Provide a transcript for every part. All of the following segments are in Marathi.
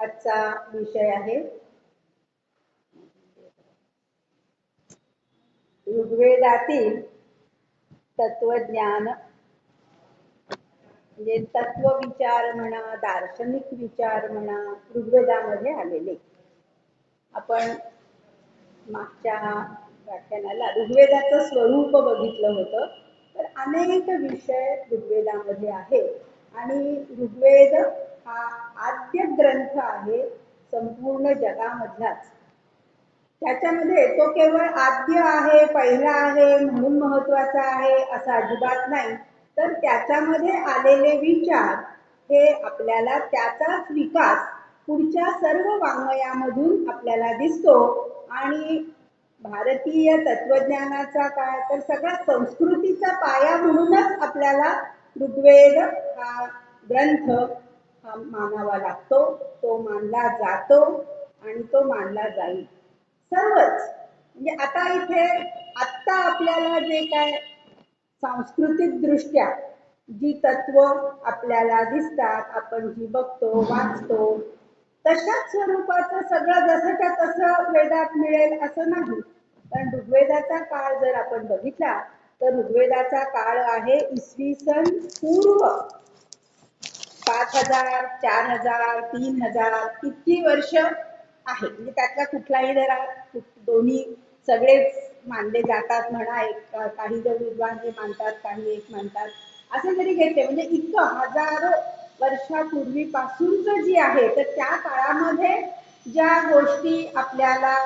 आजचा विषय आहे ऋग्वेदातील तत्वज्ञान, म्हणजे तत्वविचार म्हणा, दार्शनिक विचार म्हणा, ऋग्वेदामध्ये आलेले. आपण मागच्या व्याख्यानाला ऋग्वेदाचं स्वरूप बघितलं होतं. तर अनेक विषय ऋग्वेदामध्ये आहे आणि ऋग्वेद हा आद्य ग्रंथ आहे संपूर्ण जगामधलाच. त्याच्यामध्ये तो केवळ आद्य आहे, पहिला आहे म्हणून महत्वाचा आहे असं अजिबात नाही, तर त्याच्यामध्ये आलेले विचार हे आपल्याला त्याचाच विकास पुढच्या सर्व वाङ्मयामधून आपल्याला दिसतो. आणि भारतीय तत्वज्ञानाचा काय तर सगळा संस्कृतीचा पाया म्हणूनच आपल्याला ऋग्वेद हा ग्रंथ हा मानावा लागतो, तो मानला जातो आणि तो मानला जाईल. सर्वच म्हणजे आता इथे आत्ता आपल्याला जे काय सांस्कृतिक दृष्ट्या जी तत्व आपल्याला दिसतात, आपण जी बघतो वाचतो, तशाच स्वरूपाचं सगळं जसंच्या तसं वेदात मिळेल असं नाही. कारण ऋग्वेदाचा काळ जर आपण बघितला तर ऋग्वेदाचा काळ आहे इसवी सन पूर्व 5000, 4000, 3000 इतकी वर्ष आहे. म्हणजे त्यातला कुठलाही जरा दोन्ही सगळेच मानले जातात म्हणा, एक काही जण विद्वान हे मानतात, काही एक मानतात, असं जरी घेतले म्हणजे इतकं हजारो वर्षापूर्वीपासूनच जी आहे, तर त्या काळामध्ये ज्या गोष्टी आपल्याला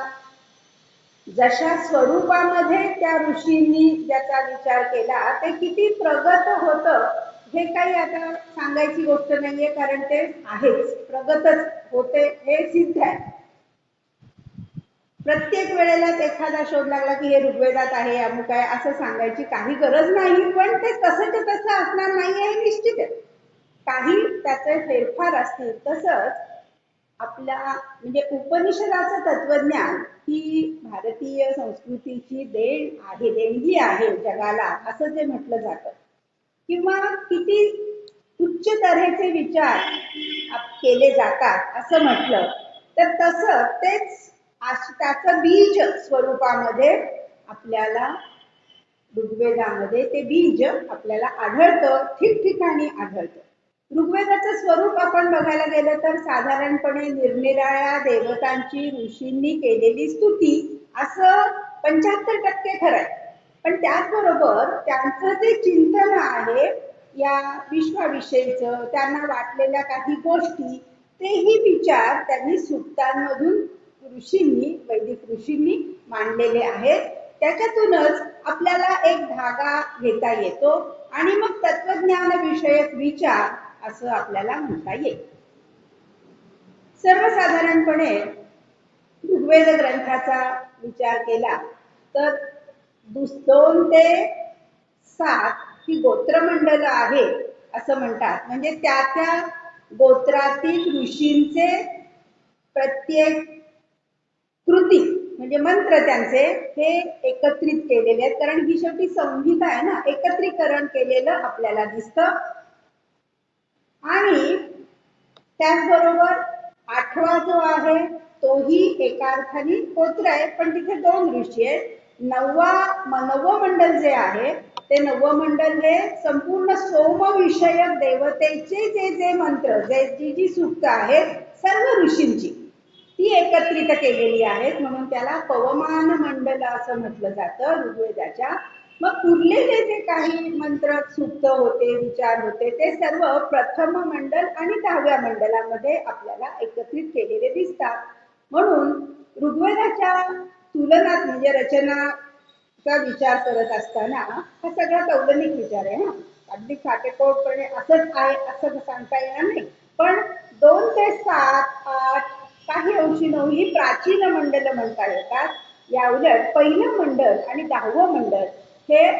जशा स्वरूपामध्ये त्या ऋषींनी ज्याचा विचार केला ते किती प्रगत होतं हे काही आता सांगायची गोष्ट नाहीये, कारण ते आहेच, प्रगतच होते हे सिद्ध आहे. प्रत्येक वेळेलाच एखादा शोध लागला की हे ऋग्वेदात आहे अमुक आहे असं सांगायची काही गरज नाही, पण ते तसंच तसं असणार नाही हे निश्चित आहे. काही त्याचे फेरफार असतील. तसंच आपल्या म्हणजे उपनिषदाचं तत्वज्ञान ही भारतीय संस्कृतीची देणगी आहे जगाला असं जे म्हटलं जातं, किंवा किती उच्च तऱ्हेचे विचार केले जातात असं म्हटलं तर तसं तेच त्याचं बीज स्वरूपामध्ये आपल्याला ऋग्वेदामध्ये ते बीज आपल्याला आढळतं, ठिकठिकाणी आढळतं. ऋग्वेदाचं स्वरूप आपण बघायला गेलं तर साधारणपणे निरनिराळ्या देवतांची ऋषींनी केलेली स्तुती असं 75% खरं आहे. पण त्याचबरोबर त्यांचं जे चिंतन आहे या विश्वाविषयीचं, त्यांना वाटलेल्या काही गोष्टी, तेही विचार त्यांनी सूक्तांमधून वैदिक ऋषींनी मांडलेले आहेत. त्याच्यातूनच आपल्याला एक धागा घेता येतो आणि मग तत्वज्ञान विषयक विचार असं आपल्याला म्हणता येईल. सर्वसाधारणपणे ऋग्वेद ग्रंथाचा विचार केला तर 2 ते 7 ही गोत्रमंडल आहे असं म्हणतात. म्हणजे त्या गोत्रातील ऋषींचे प्रत्येक कृती म्हणजे मंत्र त्यांचे हे एकत्रित केलेले आहेत, कारण ही शेवटी संहिता आहे ना, एकत्रीकरण केलेलं आपल्याला दिसतं. आणि त्याचबरोबर 8वा जो आहे तोही एका अर्थाने गोत्र आहे, पण तिथे 2 ऋषी आहेत. 9वं मंडल जे आहे ते 9वं मंडल हे संपूर्ण सोमविषयक देवतेचे जे मंत्र, जी सूक्त आहेत सर्व ऋषींची ती एकत्रित केलेली आहेत, म्हणून त्याला पवमान मंडल असं म्हटलं जातं ऋग्वेदाच्या. मग उरलेले जे काही मंत्र सूक्त होते, विचार होते, ते सर्व प्रथम मंडल आणि 10व्या मंडलामध्ये आपल्याला एकत्रित केलेले दिसतात. म्हणून ऋग्वेदाच्या तुलनात म्हणजे रचनाचा विचार करत असताना हा सगळा तौलनिक विचार आहे ना, अगदी काटेकोरपणे असंच आहे असं सांगता येणार नाही. पण 2 ते 7, 8 काही अंशी 9 ही प्राचीन मंडल म्हणता येतात. या उलट पहिलं मंडल आणि 10वं मंडल हे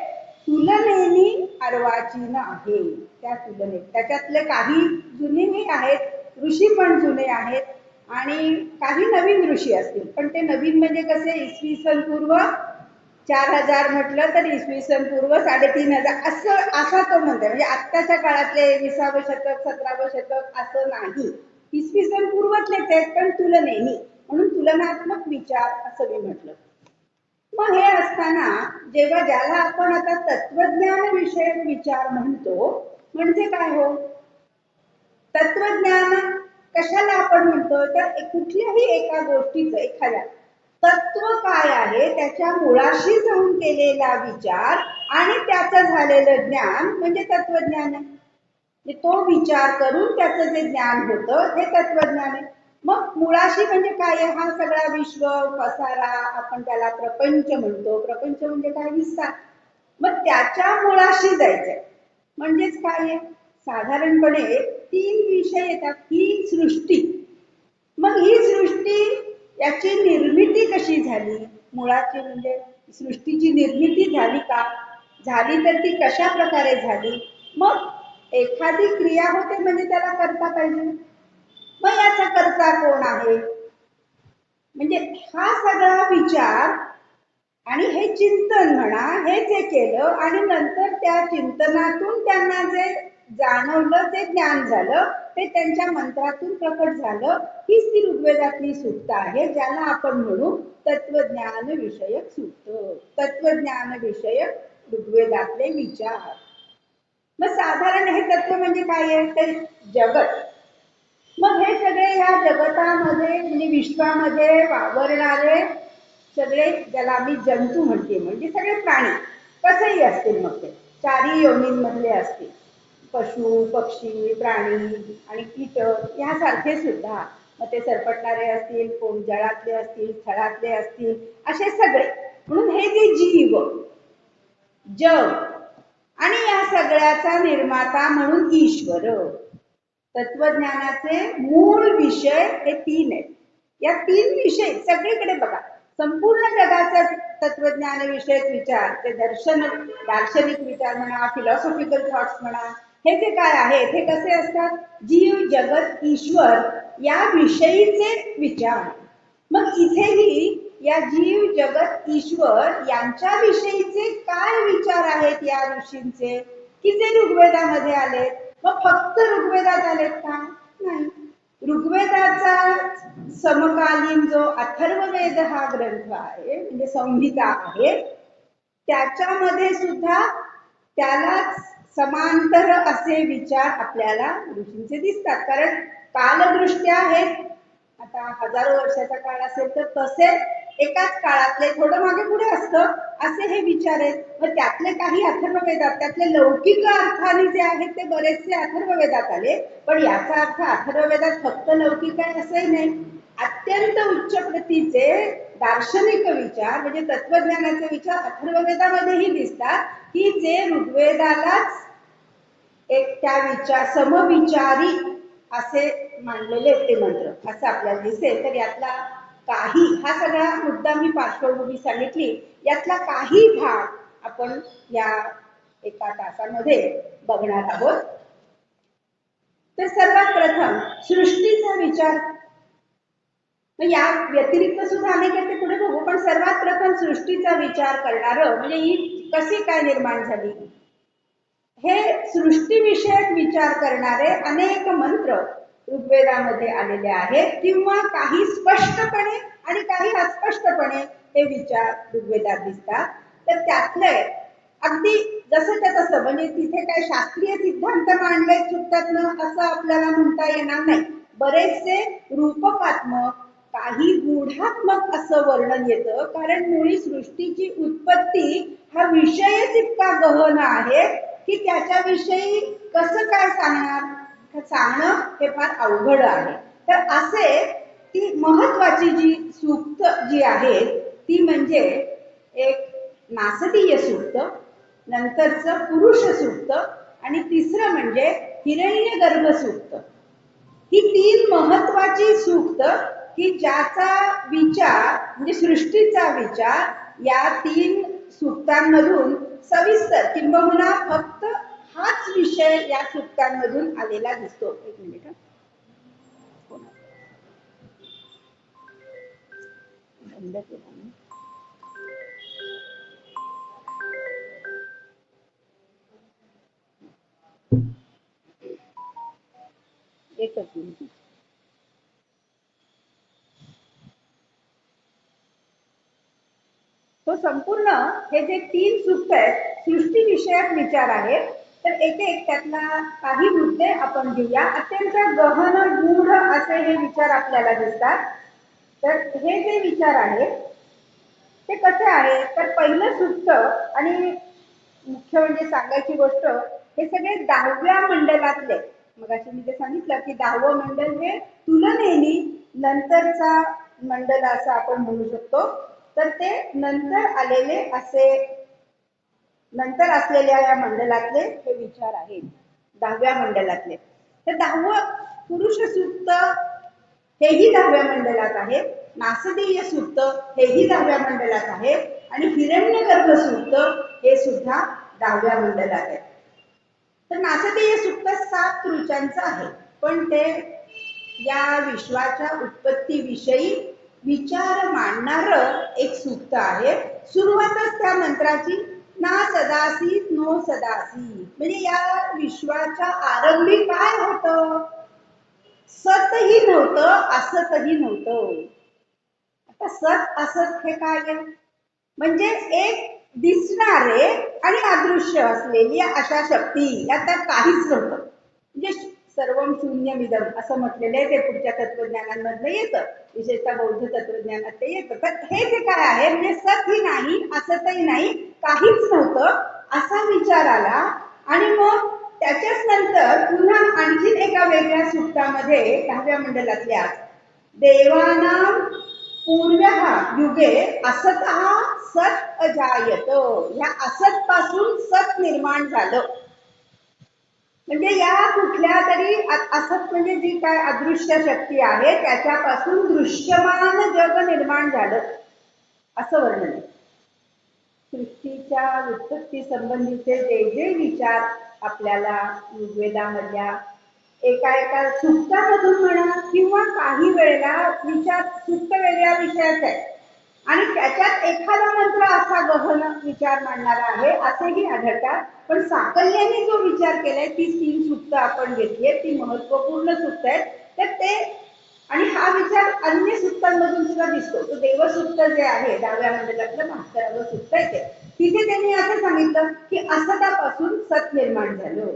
तुलनेने अर्वाचीन आहे. त्या तुलनेत त्याच्यातले काही जुनेही आहेत, ऋषी पण जुने आहेत आणि काही नवीन ऋषी असतील, पण ते नवीन म्हणजे कसे इसवी सन पूर्व 4000 म्हटलं तर इसवी सन पूर्व 3500 असा तो म्हणतो. म्हणजे आत्ताच्या काळातले 20वे शतक 17वे शतक असं नाही, इसवी सन पूर्वातलेच आहेत पण तुलनेनी, म्हणून तुलनात्मक विचार असं मी म्हटलं. मग हे असताना जेव्हा ज्याला आपण आता तत्वज्ञान विषयक विचार म्हणतो, म्हणजे काय हो, तत्वज्ञान कशाला आपण म्हणतो, तर कुठल्याही एका गोष्टीचं एखाद्या तत्व काय आहे त्याच्या मुळाशी जाऊन केलेला विचार आणि त्याचं झालेलं ज्ञान म्हणजे तत्वज्ञान आहे. तो विचार करून त्याचं जे ज्ञान होतं हे तत्वज्ञान आहे. मग मुळाशी म्हणजे काय आहे, हा सगळा विश्व पसारा आपण त्याला प्रपंच म्हणतो. प्रपंच म्हणजे काय, विस्तार. मग त्याच्या मुळाशी जायचंय म्हणजेच काय आहे, साधारणपणे 3 विषय येतात. ही सृष्टी, मग ही सृष्टी याची निर्मिती कशी झाली, मुळाची म्हणजे सृष्टीची निर्मिती झाली का, झाली तर ती कशा प्रकारे झाली. मग एखादी क्रिया होते म्हणजे त्याला करता पाहिजे, मग याचा करता कोण आहे, म्हणजे हा सगळा विचार आणि हे चिंतन म्हणा, हे जे केलं आणि नंतर त्या चिंतनातून त्यांना जे जाणवलं, ते ज्ञान झालं, ते त्यांच्या मंत्रातून प्रकट झालं. हीच ती ऋग्वेदातली सूक्त आहे, ज्याला आपण म्हणू तत्वज्ञान विषयक सूक्त, तत्वज्ञान विषयक ऋग्वेदातले विचार. मग साधारण हे तत्व म्हणजे काय आहे, तर जगत. मग हे सगळे या जगतामध्ये म्हणजे विश्वामध्ये वावरणारे सगळे, ज्याला आम्ही जंतू म्हणते, म्हणजे सगळे प्राणी कसेही असतील, मग ते 4 योनींमधले असतील, पशु पक्षी प्राणी आणि कीटक यासारखे सुद्धा, मग ते सरपटणारे असतील, कोण जळातले असतील, स्थळातले असतील, असे सगळे. म्हणून हे जे जीव जग आणि या सगळ्याचा निर्माता म्हणून ईश्वर. तत्वज्ञानाचे मूळ विषय हे 3 आहेत. या 3 विषय सगळीकडे बघा, संपूर्ण जगाचा तत्वज्ञान विषयक विचार, ते दार्शनिक विचार म्हणा, फिलॉसॉफिकल थॉट्स म्हणा, हे जे काय आहेत हे कसे असतात, जीव जगत ईश्वर या विषयीचे विचार. मग इथेही या जीव जगत ईश्वर यांच्या विषयीचे काय विचार आहेत या ऋषींचे, की जे ऋग्वेदामध्ये आलेत. मग फक्त ऋग्वेदात आलेत का, नाही. ऋग्वेदाचा समकालीन जो अथर्ववेद हा ग्रंथ आहे, म्हणजे संहिता आहे, त्याच्यामध्ये सुद्धा त्यालाच समांतर असे विचार आपल्याला ऋषींचे दिसतात. कारण कालदृष्ट्या हे आता हजारो वर्षाचा काळ असेल तर तसे एकाच काळातले थोडं मागे पुढे असतं असे हे विचार आहेत. मग त्यातले काही अथर्ववेदात, त्यातले लौकिक अर्थाने जे आहेत ते बरेचसे अथर्ववेदात आले, पण याचा अर्थ अथर्ववेदात फक्त लौकिक आहे असंही नाही. अत्यंत उच्च प्रतीचे दार्शनिक विचार म्हणजे तत्वज्ञानाचे विचार अथर्ववेदामध्येही दिसतात, की जे ऋग्वेदालाच एक त्या समविचारी असे मानलेले ते मंत्र असं आपल्याला दिसेल. तर यातला काही, हा सगळा मुद्दा मी पार्श्वभूमी सांगितली, यातला काही भाग आपण या एका तासामध्ये बघणार आहोत. तर सर्वात प्रथम सृष्टीचा विचार, या व्यतिरिक्त सुद्धा अनेक ते पुढे बघू, पण सर्वात प्रथम सृष्टीचा विचार करणारं म्हणजे ही कशी काय निर्माण झाली, हे सृष्टीविषयक विचार करणारे अनेक मंत्र ऋग्वेदामध्ये आलेले आहेत, किंवा काही स्पष्टपणे आणि काही अस्पष्टपणे हे विचार ऋग्वेदात दिसतात. तर त्यातले अगदी जसंच्या तसं, म्हणजे तिथे काही शास्त्रीय सिद्धांत मांडले चुकतात ना असं आपल्याला म्हणता येणार नाही. बरेचसे रूपकात्मक, काही गूढात्मक असं वर्णन येतं, कारण मुळी सृष्टीची उत्पत्ती हा विषयच इतका गहन आहे की त्याच्याविषयी कसं काय सांगणं हे फार अवघड आहे. तर असे ती महत्वाची जी सूक्त जी आहेत ती म्हणजे एक नासदीय सूक्त, नंतरचं पुरुष सूक्त आणि तिसरं म्हणजे हिरण्यगर्भ सूक्त. ही 3 महत्वाची सूक्त की ज्याचा विचार म्हणजे सृष्टीचा विचार या 3 सूक्तांमधून सविस्तर, किंबहुना फक्त हाच विषय या सूक्तांमधून आलेला दिसतो. एक मिनिट, बंद केला ना. एकच मिनिट. तो संपूर्ण हे जे 3 सूक्त आहेत सृष्टी विषयक विचार आहेत. तर एक एक त्यातला काही मुद्दे आपण घेऊया. अत्यंत गहन गूढ असे हे विचार आपल्याला दिसतात. तर हे जे विचार आहेत ते कसे आहेत, तर पहिलं सूक्त आणि मुख्य म्हणजे सांगायची गोष्ट, हे सगळे 10व्या मंडलातले. मगाशी मी ते सांगितलं की 10वं मंडल हे तुलनेने नंतरचा मंडल असं आपण म्हणू शकतो. तर ते नंतर आलेले असे, नंतर असलेल्या या मंडलातले हे विचार आहेत, 10व्या मंडलातले. तर 10वं पुरुष सूक्त हेही 10व्या मंडलात आहे. नासदीय सूक्त हेही 10व्या मंडलात आहे. आणि हिरण्यगर्भ सूक्त हे सुद्धा 10व्या मंडलात आहे. तर नासदीय सूक्त 7 ऋचांचं आहे, पण ते या विश्वाच्या उत्पत्तीविषयी विचार मांडणार एक सूक्त आहे. सुरुवातच त्या मंत्राची ना सदासी नो सदासी, म्हणजे या विश्वाच्या आरंभी काय होतं, सतही नव्हतं असतही नव्हतं. आता सत असत हे काय आहे, म्हणजे एक दिसणारे आणि अदृश्य असलेली अशा शक्ती, यात काहीच नव्हतं. म्हणजे सर्वम शून्यमिदम असं म्हटलेलं आहे, ते पुढच्या तत्वज्ञानांमधलं येतं, विशेषतः बौद्ध तत्वज्ञानात ते येतं. तर हे जे काय आहे, म्हणजे सतही नाही असतही नाही, काहीच नव्हतं असा विचार आला. आणि मग त्याच्याच नंतर पुन्हा आणखीन एका वेगळ्या सूक्तामध्ये 10व्या मंडलातल्या देवानां पूर्व्यः युगे असतः सत अजायत, या असत पासून सत निर्माण झालं. म्हणजे या कुठल्या तरी असत म्हणजे जी काय अदृश्य शक्ती आहे त्याच्यापासून दृश्यमान जग निर्माण झालं असं वर्णन आहे. सृष्टीच्या उत्पत्ती संबंधीचे जे जे विचार आपल्याला ऋग्वेदामधल्या एका एका सूक्तामधून म्हणा किंवा काही वेळेला विचार सूक्त वेगळ्या विषयाचा आहे आणि त्याच्यात एखादा मंत्र असा गहन विचार मांडणारा आहे असेही आढळतात. पण साकल्याने जो विचार केलाय, ती 3 सूक्त आपण घेतली, ती महत्वपूर्ण सूक्त आहेत. तर ते आणि हा विचार अन्य सूक्तांमधून सुद्धा दिसतो. तो देवसूक्त जे आहे 10व्या मंडलातलं 72वं सूक्त आहे, तिथे त्यांनी असं सांगितलं की असतापासून सत निर्माण झालं.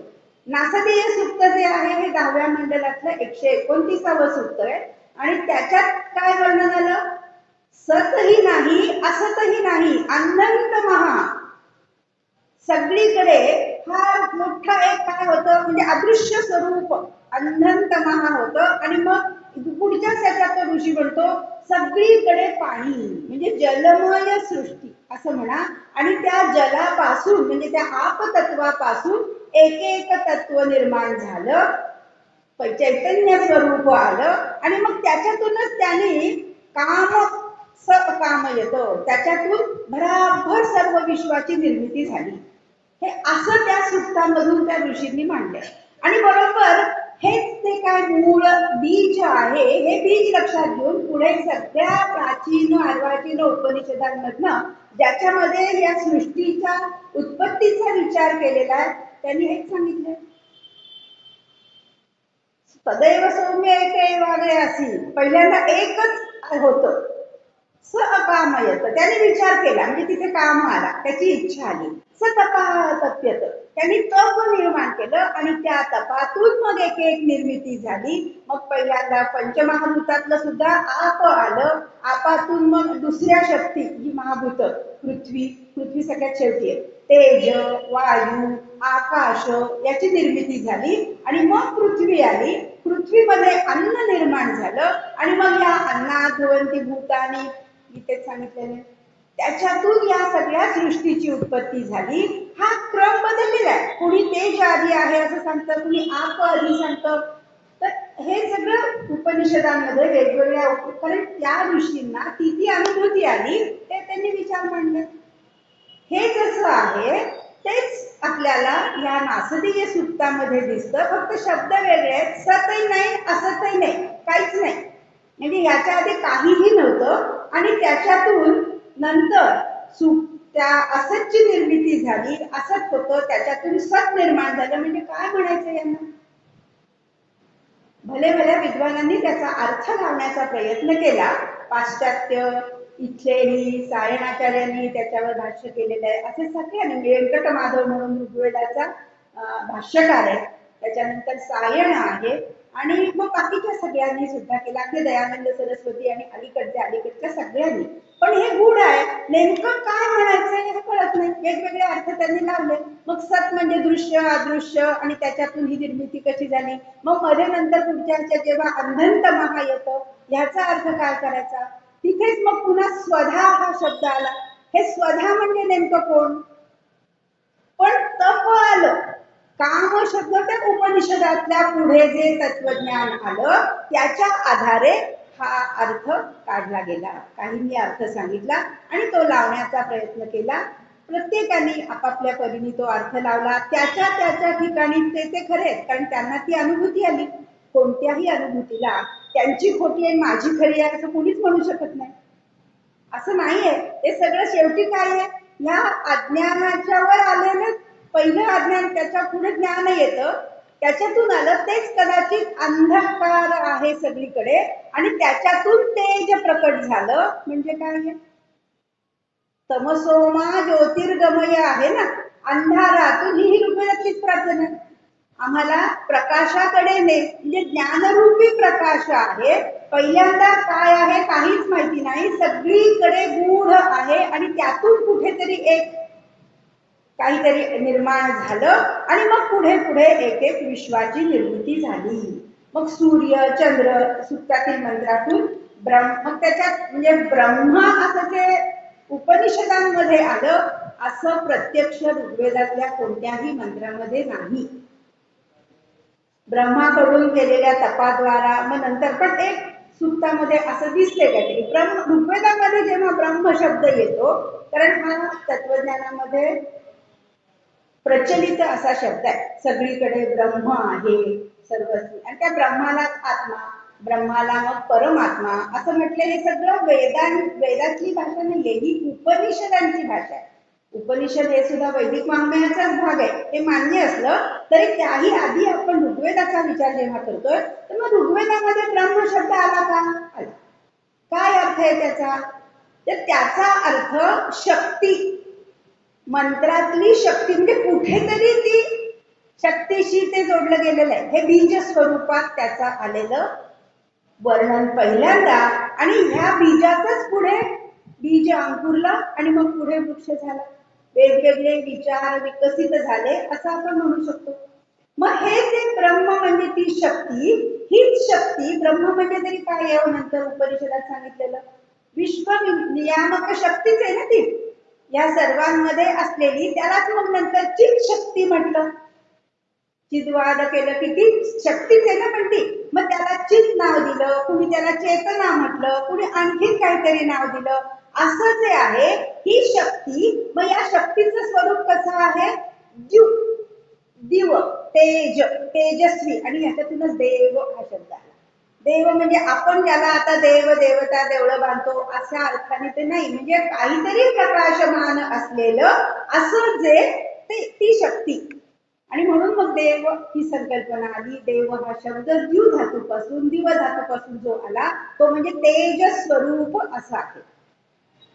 नासदीय सूक्त जे आहे हे 10व्या मंडलातलं 129वं सूक्त आहे आणि त्याच्यात काय वर्णन आलं, सतही नाही असतही नाही, अनंत महा, सगळीकडे फार मोठा एक काय होतं, म्हणजे अदृश्य स्वरूप अनंत महा होतं. आणि मग पुढच्या त्याच्यात तो ऋषी म्हणतो सगळीकडे पाणी, म्हणजे जलमय सृष्टी असं म्हणा. आणि त्या जलापासून म्हणजे त्या आप तत्वापासून एक एक तत्व निर्माण झालं, चैतन्य स्वरूप आलं. आणि मग त्याच्यातूनच त्याने काम सकाम येतं, त्याच्यातून भराभर सर्व विश्वाची निर्मिती झाली. हे असं त्या सूक्तांमधून त्या ऋषींनी मांडलंय. आणि बरोबर हेच ते काय मूळ बीज आहे, हे बीज लक्षात घेऊन पुढे सगळ्या प्राचीन अर्वाचीन उपनिषदांमधनं ज्याच्यामध्ये या सृष्टीच्या उत्पत्तीचा विचार केलेला आहे त्यांनी हेच सांगितलंय, सदैव सौम्य एक वागळे असी, पहिल्यांदा एकच होतं, स अकामयत, त्याने विचार केला म्हणजे तिथे काम आला, त्याची इच्छा आली. स तपा तप्यत, त्यांनी तप निर्माण केलं आणि त्या तपातून मग एक एक निर्मिती झाली. मग पहिल्यांदा पंचमहाभूतातलं सुद्धा आप आलं, आपातून मग दुसऱ्या शक्ती जी महाभूत, पृथ्वी, पृथ्वी सगळ्यात शेवटी आहे, तेज, वायू, आकाश याची निर्मिती झाली. आणि मग पृथ्वी आली, पृथ्वीमध्ये अन्न निर्माण झालं. आणि मग या अन्नात भवन्ति भूतानि गीतेत सांगितलेले, त्याच्यातून या सगळ्या सृष्टीची उत्पत्ती झाली. हा क्रम बदललेला आहे, कुणी तेज आधी आहे असं सांगतं, कुणी आप आधी सांगतं. तर हे सगळं उपनिषदांमध्ये वेगवेगळ्या, कारण त्या ऋषींना ती ती अनुभूती आली, ते त्यांनी विचार मांडले. हे जसं आहे तेच आपल्याला या नासदीय सूक्तामध्ये दिसतं, फक्त शब्द वेगळे आहेत. सतही नाही असतही नाही, काहीच नाही, म्हणजे याच्या आधी काहीही नव्हतं. आणि त्याच्यातून नंतर त्या असतची निर्मिती झाली, असत होतं, त्याच्यातून सत निर्माण झालं. म्हणजे काय म्हणायचं यांना, भले भल्या विद्वानांनी त्याचा अर्थ लावण्याचा प्रयत्न केला. पाश्चात्य इच्छेही सायणाचार्यांनी त्याच्यावर भाष्य केलेलं आहे. असे सगळ्यांनी व्यंकट माधव म्हणून ऋग्वेदाचा भाष्यकार आहे. त्याच्यानंतर सायण आहे आणि मग बाकीच्या सगळ्यांनी सुद्धा केला, अगदी दयानंद सरस्वती आणि अलीकडच्या सगळ्यांनी. पण हे गूढ आहे, नेमकं काय म्हणायचंय हे कळत नाही. वेगवेगळे अर्थ त्यांनी लावले. मग सत म्हणजे दृश्य अदृश्य आणि त्याच्यातून ही निर्मिती कशी झाली. मग मध्ये नंतर पुढच्या जेव्हा अंधंत महा येतं ह्याचा अर्थ काय करायचा. तिथेच मग पुन्हा स्वधा हा शब्द आला. हे स्वधा म्हणजे नेमकं कोण. पण तप आलं. काम शब्द त्या उपनिषदातल्या पुढे जे तत्वज्ञान आलं त्याच्या आधारे हा अर्थ काढला गेला. काहींनी अर्थ सांगितला आणि तो लावण्याचा प्रयत्न केला. प्रत्येकाने आपापल्या परीने तो अर्थ लावला. त्याच्या ठिकाणी ते खरे, कारण त्यांना ती अनुभूती आली. कोणत्याही अनुभूतीला त्यांची खोटी आहे माझी खरी आहे असं कोणीच म्हणू शकत नाही. असं नाहीये. ते सगळं शेवटी काय आहे, ह्या अज्ञानाच्या वर आलेलं पहिलं अज्ञान, त्याच्या पुढे ज्ञान येतं, त्याच्यातून आलं. तेच कदाचित अंधकार आहे सगळीकडे आणि त्याच्यातून तेज प्रकट झालं. म्हणजे काय, तमसोमा ज्योतिर्गमय आहे ना, अंधारातून ही ऋग्वेदातलीच प्रार्थना. आम्हाला प्रकाशाकडे म्हणजे ज्ञानरूपी प्रकाश आहे. पहिल्यांदा काय आहे काहीच माहिती नाही, सगळीकडे गूढ आहे आणि त्यातून कुठेतरी एक काहीतरी निर्माण झालं आणि मग पुढे पुढे एक एक विश्वाची निर्मिती झाली. मग सूर्य चंद्र सुक्तातील मंत्रातून मग त्याच्यात म्हणजे ब्रह्मा असं जे उपनिषदांमध्ये आलं असं प्रत्यक्ष ऋग्वेदातल्या कोणत्याही मंत्रामध्ये नाही. ब्रह्माकडून केलेल्या तपाद्वारा मग नंतर पण एक सुक्तामध्ये असं दिसते काहीतरी. ऋग्वेदामध्ये जेव्हा ब्रह्म शब्द येतो, कारण हा तत्वज्ञानामध्ये प्रचलित असा शब्द आहे. सगळीकडे ब्रह्म आहे सर्वस्वी आणि त्या ब्रह्मालाच आत्मा, ब्रह्माला मग परमात्मा असं म्हटलं. हे सगळं वेदातली भाषा नाहीये, ही उपनिषदांची भाषा आहे. उपनिषद हे सुद्धा वैदिक वाङ्मयाचाच भाग आहे, हे मान्य असलं तरी त्याही आधी आपण ऋग्वेदाचा विचार जेव्हा करतोय तर मग ऋग्वेदामध्ये ब्रह्म शब्द आला का. आला. काय अर्थ आहे त्याचा, तर त्याचा अर्थ शक्ती, मंत्रातली शक्ती. म्हणजे कुठेतरी ती शक्तीशी ते जोडलं गेलेलं आहे. हे बीज स्वरूपात त्याचा आलेलं वर्णन पहिल्यांदा आणि ह्या बीजाचंच पुढे बीज अंकुरलं आणि मग पुढे वृक्ष झाला. वेगवेगळे विचार विकसित झाले असं आपण म्हणू शकतो. मग हे जे ब्रह्म म्हणजे ती शक्ती, हीच शक्ती ब्रह्म म्हणजे तरी काय आहे नंतर उपनिषदात सांगितलेलं विश्व नियामक शक्तीच आहे ना ती, या सर्वांमध्ये असलेली. त्यालाच मग नंतर चित शक्ती म्हटलं. चिदवाद केलं की ती शक्तीच आहे ना, पण ती मग त्याला चित नाव दिलं, कुणी त्याला चेतना म्हटलं, कुणी आणखीन काहीतरी नाव दिलं. असं जे आहे ही शक्ती. मग या शक्तीचं स्वरूप कसं आहे, दिव, तेज, तेजस्वी. आणि ह्याच्यातूनच देव हा शब्द आला. देव म्हणजे आपण ज्याला आता देव देवता देवळं बांधतो अशा अर्थाने ते नाही, म्हणजे काहीतरी प्रकाशमान असलेलं असं जे ती शक्ती. आणि म्हणून मग देव ही संकल्पना आली. देव हा शब्द द्यू धातूपासून दिव धातूपासून जो आला तो म्हणजे तेज स्वरूप असा आहे.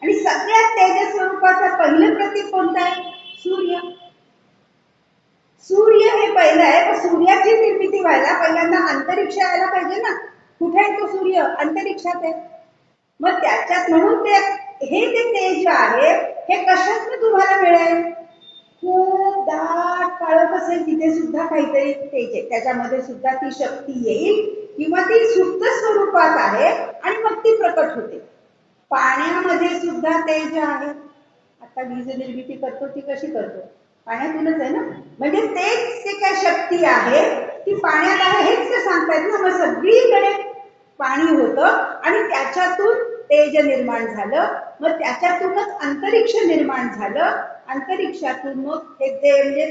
आणि सगळ्यात तेज स्वरूपाचं पहिलं प्रतीक कोणतं आहे, सूर्य. सूर्य हे पहिलं आहे. पण सूर्याची निर्मिती व्हायला पहिल्यांदा अंतरिक्ष यायला पाहिजे ना. कुठे आहे तो सूर्य, अंतरिक्षात आहे. मग त्याच्यात म्हणून ते हे जे तेज आहे हे कशात तुम्हाला मिळेल, खूप दाट काळोख असेल तिथे सुद्धा काहीतरी तेज आहे, त्याच्यामध्ये सुद्धा ती शक्ती येईल किंवा ती सुप्त स्वरूपात आहे आणि मग ती प्रकट होते. पाण्यामध्ये सुद्धा तेज आहे. आता वीज निर्मिती करतो ती कशी करतो, पाण्यातूनच आहे ना. म्हणजे तेच ते काय शक्ती आहे ती पाण्यात आहे हेच ते सांगतायत ना. मग सगळीकडे पाणी होतं आणि त्याच्यातून तेज निर्माण झालं. मग त्याच्यातूनच अंतरिक्ष निर्माण झालं. अंतरिक्षातून मग हे जे म्हणजे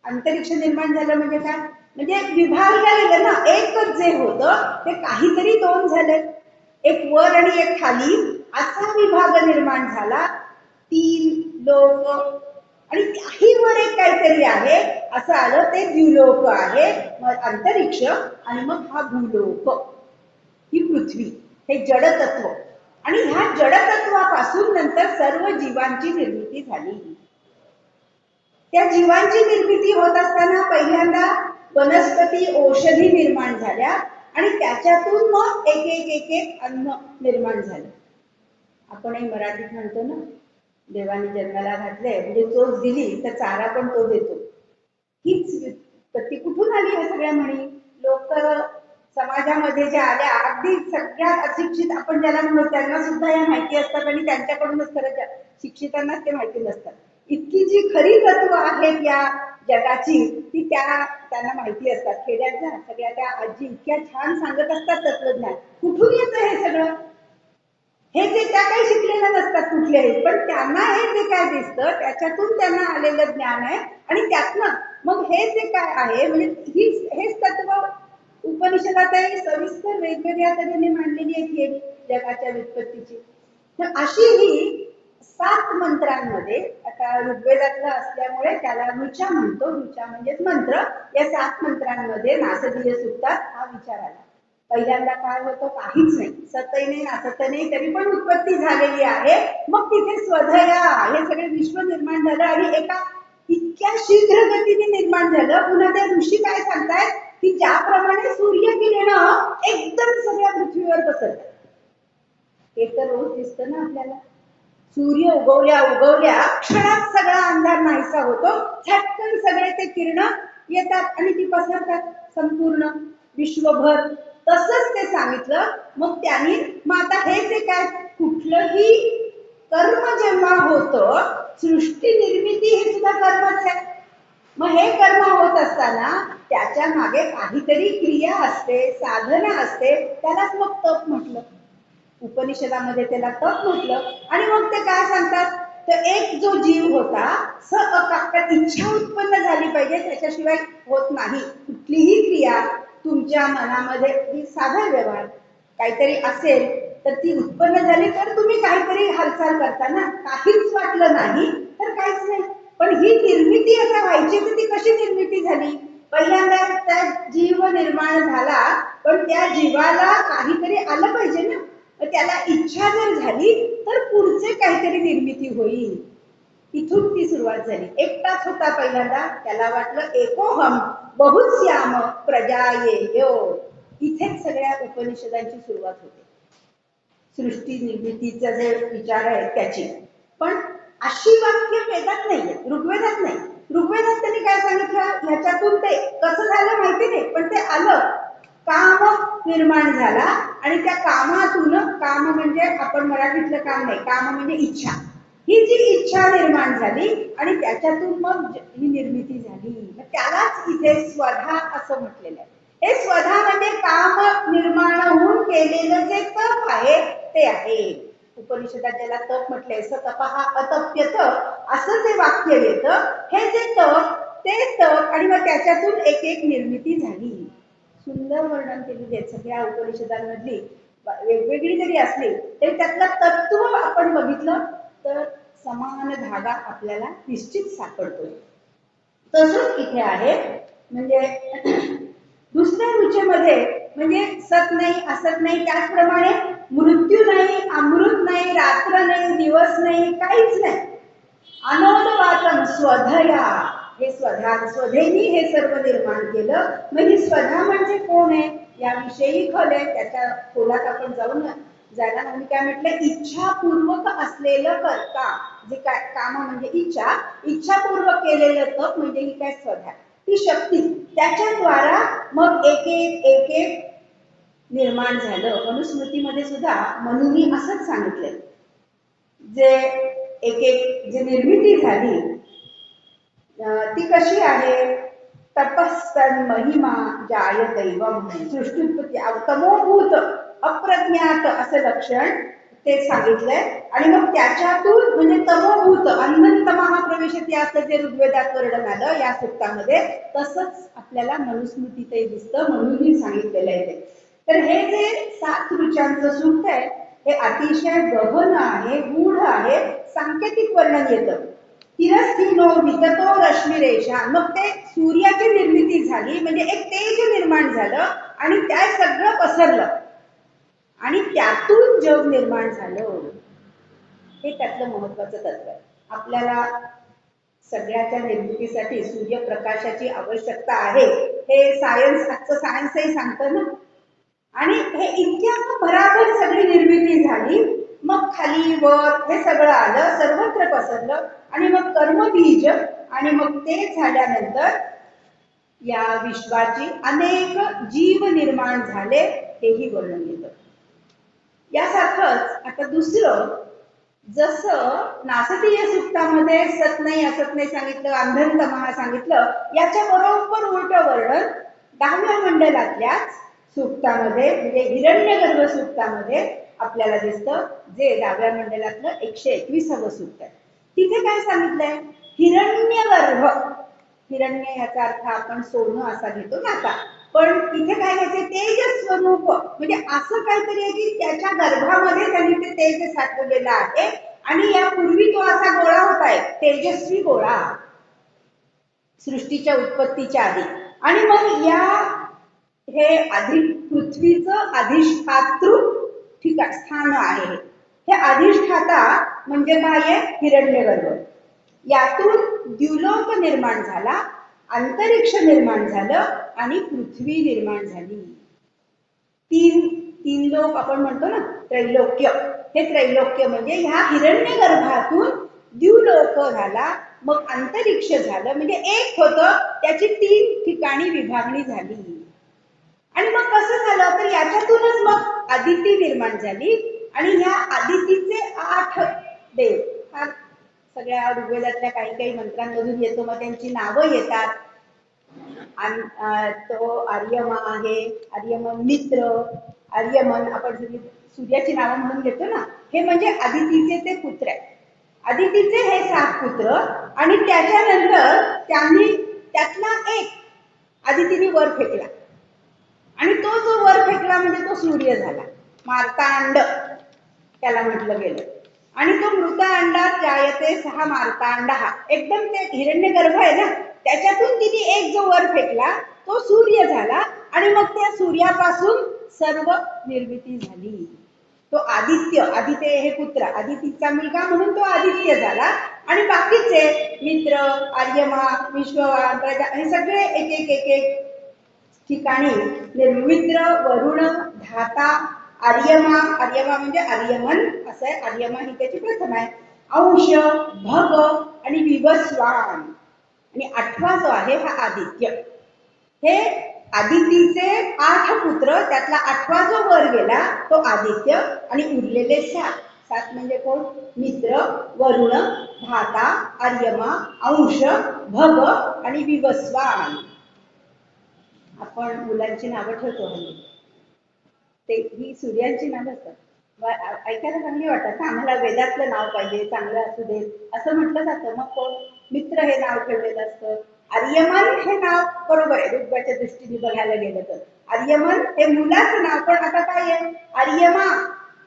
अंतरिक्ष निर्माण झालं म्हणजे काय, म्हणजे विभागला गेलं ना. एकच जे होतं ते काहीतरी दोन झाले, एक वर आणि एक खाली असा विभाग निर्माण झाला. तीन लोक आणि त्याही वर एक काहीतरी आहे असं आलं, ते द्युलोक आहे. मग अंतरिक्ष आणि मग हा भूलोक, ही पृथ्वी, हे जड तत्व. आणि ह्या जडतत्वापासून नंतर सर्व जीवांची निर्मिती झाली. त्या जीवांची निर्मिती होत असताना पहिल्यांदा वनस्पती औषधी निर्माण झाल्या आणि त्याच्यातून मग एक एक एक एक अन्न निर्माण झालं. आपणही मराठीत म्हणतो ना, देवाने जन्माला घातले म्हणजे चोच दिली तर चारा पण तो देतो. हीच व्युत्पत्ती कुठून आली ह्या सगळ्या म्हणी? लोक समाजामध्ये ज्या आल्या अगदी सगळ्यात अशिक्षित आपण ज्याला म्हणतो त्यांना सुद्धा या माहिती असतात आणि त्यांच्याकडूनच खरं शिक्षितांनाच ते माहिती नसतात. इतकी जी खरी तत्व आहेत या जगाची ती त्यांना माहिती असतात. खेड्याच्या सगळ्या त्या आजी इतक्या छान सांगत असतात तत्वज्ञान. कुठून येतं हे सगळं? हे जे त्या काही शिकलेल्या नसतात कुठलेही, पण त्यांना हे जे काय दिसतं त्याच्यातून त्यांना आलेलं ज्ञान आहे आणि त्यातनं मग हे जे काय आहे म्हणजे हेच तत्व उपनिषदातही सविस्तर वेगवेगळ्या तऱ्हेने मांडलेली आहे थिअरी जगाच्या व्युत्पत्तीची. तर अशी ही 7 मंत्रांमध्ये, आता ऋग्वेदातला असल्यामुळे त्याला ऋचा म्हणतो, ऋचा म्हणजेच मंत्र. या 7 मंत्रांमध्ये नासदीय सूक्तात हा विचार आला. पहिल्यांदा काय होतं? काहीच नाही, सतही नाही नासत नाही, तरी पण उत्पत्ती झालेली आहे. मग तिथे स्वधया हे सगळे विश्व निर्माण झालं आणि एका इतक्या शीघ्र गतीने निर्माण झालं. पुन्हा त्या ऋषी काय सांगतायत की ज्याप्रमाणे सूर्यकिरणं एकदम सगळ्या पृथ्वीवर पसरतात. हे तर रोज दिसतं ना आपल्याला. सूर्य उगवल्या क्षणात सगळा अंधार नाहीसा होतो. झटकन सगळे ते किरण येतात आणि ती पसरतात संपूर्ण विश्वभर. तसंच ते सांगितलं. मग त्यांनी मग आता हे जे काय कुठलंही कर्म जेव्हा होतं, सृष्टी निर्मिती हे सुद्धा कर्मच आहे. मग हे कर्म होत असताना त्याच्या मागे काहीतरी क्रिया असते, साधना असते, त्यालाच मग तप म्हटलं. उपनिषदामध्ये त्याला तप म्हटलं. आणि मग ते काय सांगतात? तर एक जो जीव होता स अकाक्य इच्छा उत्पन्न झाली पाहिजे, त्याच्याशिवाय होत नाही कुठलीही क्रिया. तुमच्या मनामध्ये साधा व्यवहार काहीतरी असेल तर ती उत्पन्न झाली तर तुम्ही काहीतरी हालचाल करता ना. काहीच वाटलं नाही तर काहीच नाही. पण ही निर्मिती आता व्हायची तर ती कशी निर्मिती झाली? पहिल्यांदा त्या जीव निर्माण झाला, पण त्या जीवाला काहीतरी आलं पाहिजे ना. त्याला इच्छा जर झाली तर पुढचे काहीतरी निर्मिती होईल. इथून ती सुरुवात झाली. एकटाच होता पहिल्यांदा, त्याला वाटलं एकोहम बहुश्याम प्रजायेयो. इथेच सगळ्या उपनिषदांची सुरुवात होते, सृष्टी निर्मितीचा जे विचार आहे त्याची. पण अशी वाक्य वेदात नाहीये, ऋग्वेदात नाही. ऋग्वेदात त्यांनी काय सांगितलं? ह्याच्यातून ते कसं झालं माहिती नाही, पण ते आलं. काम निर्माण झाला आणि त्या कामातून, काम म्हणजे आपण मराठीतलं काम नाही, काम म्हणजे इच्छा. ही जी इच्छा निर्माण झाली आणि त्याच्यातून मग ही निर्मिती झाली. त्यालाच इथे स्वधा असं म्हटलेलं आहे. हे स्वधा म्हणजे काम निर्माण होऊन केलेलं जे तप आहे ते आहे. उपनिषदात ज्याला तप म्हटलंय, स तपहा अतप्यत असं जे वाक्य येतं, हे जे तप ते तप आणि मग त्याच्यातून एक एक निर्मिती झाली. सुंदर वर्णन केलेली आहे सगळ्या उपनिषदांमधली. वेगवेगळी जरी असली तरी त्यातलं तत्व आपण बघितलं तर समान धागा आपल्याला निश्चित सापडतो. तसंच इथे आहे. म्हणजे दुसऱ्या रुचेमध्ये म्हणजे सत नाही, असत नाही, त्याचप्रमाणे मृत्यू नाही, अमृत नाही, रात्र नाही, दिवस नाही, काहीच नाही. अनोदवातम स्वधया, हे स्वधेनी हे सर्व निर्माण केलं. म्हणजे स्वधा म्हणजे कोण आहे याविषयी खोल आहे, त्याच्या खोलात आपण जायला म्हणून काय म्हटलं? इच्छापूर्वक असलेलं कर्ता, जे काय काम म्हणजे इच्छापूर्वक केलेलं तप म्हणजे ही काय स्वधा, ती शक्ती. त्याच्याद्वारा मग एक एक निर्माण झालं. मनुस्मृतीमध्ये सुद्धा मनुनी असंच सांगितलंय, जे एक जे निर्मिती झाली ती कशी आहे? तपस्तन महिमा जाय दैवम, सृष्टीत्पत्ती तमोभूत अप्रज्ञात असं लक्षण ते सांगितलंय. आणि मग त्याच्यातून म्हणजे तमोभूत अंधतमहा प्रवेशती असं जे ऋग्वेदात वर्णन आलं या सूक्तामध्ये, तसंच आपल्याला मनुस्मृतीतही दिसतं, म्हणूनही सांगितलेलं आहे. तर हे जे 7 ऋचांचं सूक्त आहे हे अतिशय गहन आहे, गूढ आहे. सांकेतिक वर्णन येतं. तिरस्थिनो विततो रश्मिरेषा, मग ते सूर्याची निर्मिती झाली म्हणजे एक तेज निर्माण झालं आणि त्या सगळं पसरलं. आणि त्यातून जग निर्माण झालं. हे त्यातलं महत्वाचं तत्व आहे. आपल्याला सगळ्याच्या निर्मितीसाठी सूर्यप्रकाशाची आवश्यकता आहे, हे सायन्स, आजचं सायन्सही सांगतं ना. आणि हे इतक्या बराबर सगळी निर्मिती झाली, मग खाली वर हे सगळं आलं, सर्वत्र पसरलं, आणि मग कर्मबीज, आणि मग ते झाल्यानंतर या विश्वाची अनेक जीव निर्माण झाले, हेही वर्णन येतं. यासारखंच आता दुसरं, जसं नासदीय सूक्तामध्ये सत नाही असत नाही सांगितलं, अंधन तमहा सांगितलं, याच्या बरोबर उलट वर्णन 10व्या मंडलातल्याच सूक्तामध्ये म्हणजे हिरण्यगर्भ सूक्तामध्ये आपल्याला दिसतं, जे 10व्या मंडलातलं 121वं सूक्त आहे. तिथे काय सांगितलंय? हिरण्यगर्भ. हिरण्य याचा अर्थ आपण सोनं असा घेतो ना आता, पण इथे काय घ्यायचे? तेज स्वरूप, म्हणजे असं काहीतरी आहे की त्याच्या गर्भामध्ये त्यांनी ते तेज साठवलेलं आहे, आणि यापूर्वी तो असा गोळा होताय, तेजस्वी गोळा, सृष्टीच्या उत्पत्तीच्या आधी. आणि मग या हे आधी पृथ्वीचं अधिष्ठातृ ठिकाण स्थान आहे. हे अधिष्ठाता म्हणजे काय आहे? हिरण्यगर्भ. यातून द्युलोक निर्माण झाला, अंतरिक्ष निर्माण झालं, आणि पृथ्वी निर्माण झाली. तीन लोक आपण म्हणतो ना, त्रैलोक्य. हे त्रैलोक्य म्हणजे ह्या हिरण्यगर्भातून द्युलोक झाला, मग अंतरिक्ष झालं, म्हणजे एक होतं त्याची 3 ठिकाणी विभागणी झाली. आणि मग कसं झालं? तर याच्यातूनच मग आदिती निर्माण झाली, आणि ह्या आदितीचे 8 देव, हा सगळ्या ऋग्वेदातल्या काही मंत्रांमधून येतो, मग त्यांची नावं येतात. तो आर्यमा आहे, आर्यमन मित्र, आर्यमन आपण सूर्याची नावं म्हणून घेतो ना, हे म्हणजे आदितीचे ते पुत्र आहेत. आदितीचे हे 7 पुत्र, आणि त्याच्यानंतर त्यांनी त्यातला एक आदितीने वर फेकला, आणि तो जो वर फेकला म्हणजे तो सूर्य झाला, मार्तांड त्याला म्हटलं गेलं. आणि तो मृत अंडात जायते 6 मार्तांड, हा एकदम ते हिरण्यगर्भ आहे ना, त्याच्यातून तिने एक जो वर फेकला तो सूर्य झाला, आणि मग त्या सूर्यापासून सर्व निर्मिती झाली. तो आदित्य, आदित्य हे पुत्र, आदितीचा मुलगा म्हणून तो आदित्य झाला, आणि बाकीचे मित्र, आर्यमा, विश्ववा, प्रजा, हे सगळे एक एक ठिकाणी मित्र, वरुण, धाता, आर्यमा, आर्यमा म्हणजे आर्यमन असं आहे, आर्यमा ही त्याची प्रथम आहे, अंश, भग, आणि विवस्वान, आणि 8वा जो आहे हा आदित्य. हे आदितीचे 8 पुत्र, त्यातला 8वा जो वर गेला तो आदित्य, आणि उरलेले 7 म्हणजे कोण? मित्र, वरुण, धाता, आर्यमा, अंश, भग, आणि विवस्वान. आपण मुलांची नावं ठेवतो हल्ली, ते ही सूर्यांची नावं असतात. ऐकायला चांगली वाटतात ना, आम्हाला वेदातलं नाव पाहिजे, चांगलं असू दे असं म्हटलं जातं. मग कोण? मित्र हे नाव ठेवलेलं असतं. आर्यमन हे नाव बरोबर आहे ऋग्वेदाच्या दृष्टीने बघायला गेलं तर. आर्यमन हे मुलाचं नाव, पण आता काय आहे? आर्यमा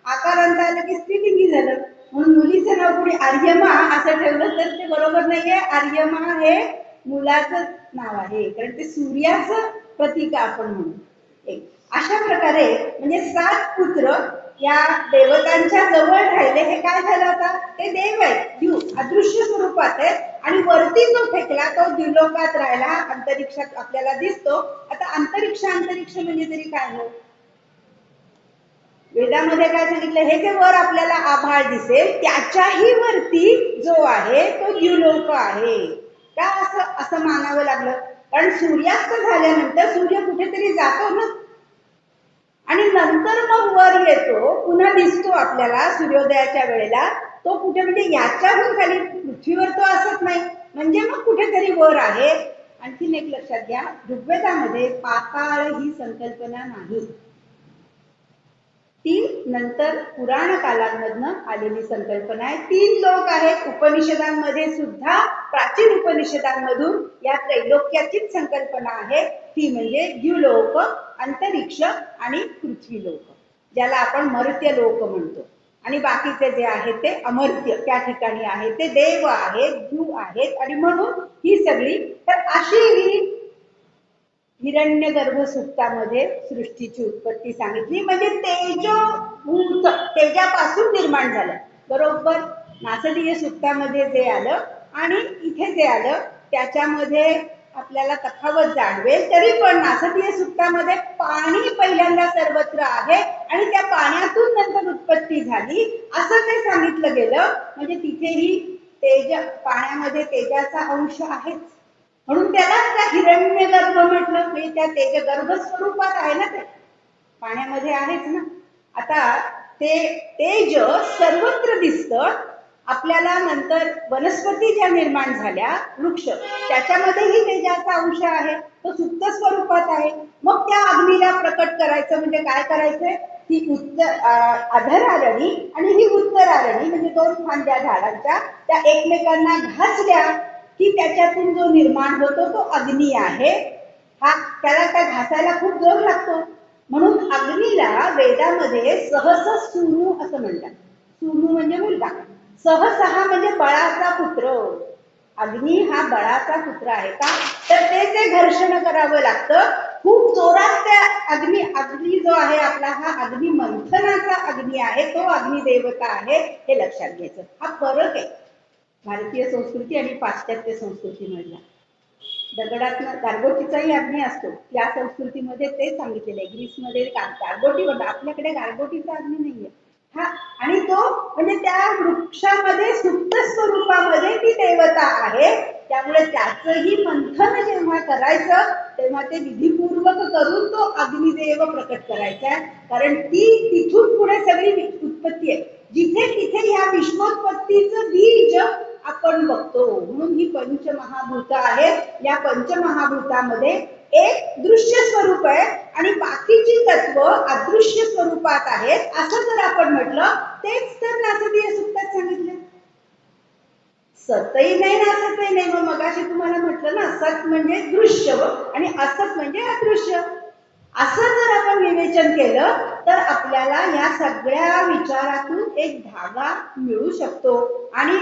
आकारांत आलं की स्त्रीलिंगी झालं, म्हणून मुलीचं नाव कोणी आर्यमा असं ठेवलं तर ते बरोबर नाहीये. आर्यमा हे मुलाचं नाव आहे, कारण ते सूर्याचं प्रतीक आपण म्हणू. अशा प्रकारे म्हणजे 7 पुत्र या देवतांच्या जवळ राहिले. हे काय झालं आता? ते देव आहेत, अदृश्य स्वरूपात आहेत, आणि वरती जो फेकला तो द्युलोकात राहिला, अंतरिक्षात आपल्याला दिसतो. आता अंतरिक्ष म्हणजे तरी काय हो? वेदामध्ये काय सांगितलं? हे जे वर आपल्याला आभाळ दिसेल त्याच्याही वरती जो आहे तो द्युलोक आहे. का असं मानावं लागलं? कारण सूर्यास्त झाल्यानंतर सूर्य कुठेतरी जातो ना, आणि नंतर मग वर येतो, पुन्हा दिसतो आपल्याला सूर्योदयाच्या वेळेला. तो कुठे म्हणजे याच्याहून खाली पृथ्वीवर तो असत नाही, म्हणजे मग कुठेतरी वर आहे. आणखीन एक लक्षात घ्या, ऋग्वेदामध्ये पाताळ ही संकल्पना नाही. ती नंतर पुराण कालांमधनं आलेली संकल्पना आहे. 3 लोक आहेत उपनिषदांमध्ये सुद्धा, प्राचीन उपनिषदांमधून या त्रैलोक्याचीच संकल्पना आहे. ती म्हणजे द्युलोक, अंतरिक्ष, आणि पृथ्वीलोक, ज्याला आपण मर्त्य लोक म्हणतो. आणि बाकीचे जे आहेत ते अमर्त्य, त्या ठिकाणी आहेत, ते देव आहेत, द्यू आहेत. आणि म्हणून ही सगळी, तर अशी ही हिरण्यगर्भ सूक्तामध्ये सृष्टीची उत्पत्ती सांगितली. म्हणजे तेजोभूत, तेजापासून निर्माण झालं. बरोबर नासदीय सूक्तामध्ये जे आलं आणि इथे जे आलं त्याच्यामध्ये आपल्याला तफावत जाणवेल. तरी पण नासदीय सूक्तामध्ये पाणी पहिल्यांदा सर्वत्र आहे आणि त्या पाण्यातून नंतर उत्पत्ती झाली असं ते सांगितलं गेलं. म्हणजे तिथेही तेज, पाण्यामध्ये तेजाचा अंश आहेच, म्हणून त्याला त्या हिरण्यगर्भ म्हटलं. म्हणजे त्या तेजगर्भ स्वरूपात आहे ना, ते पाण्यामध्ये आहेच ना. आता ते तेज सर्वत्र दिसतं आपल्याला. नंतर वनस्पती ज्या निर्माण झाल्या, वृक्ष, त्याच्यामध्येही तेजाचा अंश आहे, तो सुप्त स्वरूपात आहे. मग त्या अग्नीला प्रकट करायचं म्हणजे काय करायचंय, ही अधरारणी आणि ही उत्तरारणी म्हणजे दोन फांद्या झाडांच्या त्या एकमेकांना घासल्या की त्याच्यातून जो निर्माण होतो तो अग्नी आहे. हा त्याला त्या घासायला खूप जोर लागतो, म्हणून अग्नीला वेदामध्ये सहस सूनु असं म्हणतात. सूनु म्हणजे मुलगा, सहसहा म्हणजे बळाचा पुत्र. अग्नी हा बळाचा पुत्र आहे का, तर ते घर्षण करावं लागतं खूप जोरात. त्या अग्नी जो आहे आपला, हा अग्नी मंथनाचा अग्नी आहे, तो अग्नी देवता आहे, हे लक्षात घ्यायचं. हा फरक आहे भारतीय संस्कृती आणि पाश्चात्य संस्कृतीमधला. दगडातनं गारगोटीचाही अग्नी असतो, या संस्कृतीमध्ये ते सांगितलेलं आहे. ग्रीसमध्ये गारगोटी होता, आपल्याकडे गारगोटीचा अग्नी नाहीये. हा, आणि तो म्हणजे त्या वृक्षामध्ये सुप्त स्वरूपामध्ये ती देवता आहे. त्यामुळे त्याचंही मंथन जेव्हा करायचं तेव्हा ते विधीपूर्वक करून तो अग्निदेव प्रकट करायचा आहे. कारण ती तिथून पुढे सगळी उत्पत्ती आहे. जिथे तिथे या विश्वोत्पत्तीचं बीज आपण बघतो. म्हणून ही पंचमहाभूत आहेत. या पंचमहाभूतामध्ये एक दृश्य स्वरूप आहे आणि बाकीची तत्व अदृश्य स्वरूपात आहेत, असं जर आपण म्हटलं, तेच तर नासदीय सूक्तात सांगितलं. सतही नाही नासतही नाही. मग मगाशी तुम्हाला म्हटलं ना, सत म्हणजे दृश्य आणि असत म्हणजे अदृश्य. असं जर आपण विवेचन केलं तर आपल्याला या सगळ्या विचारातून एक धागा मिळू शकतो. आणि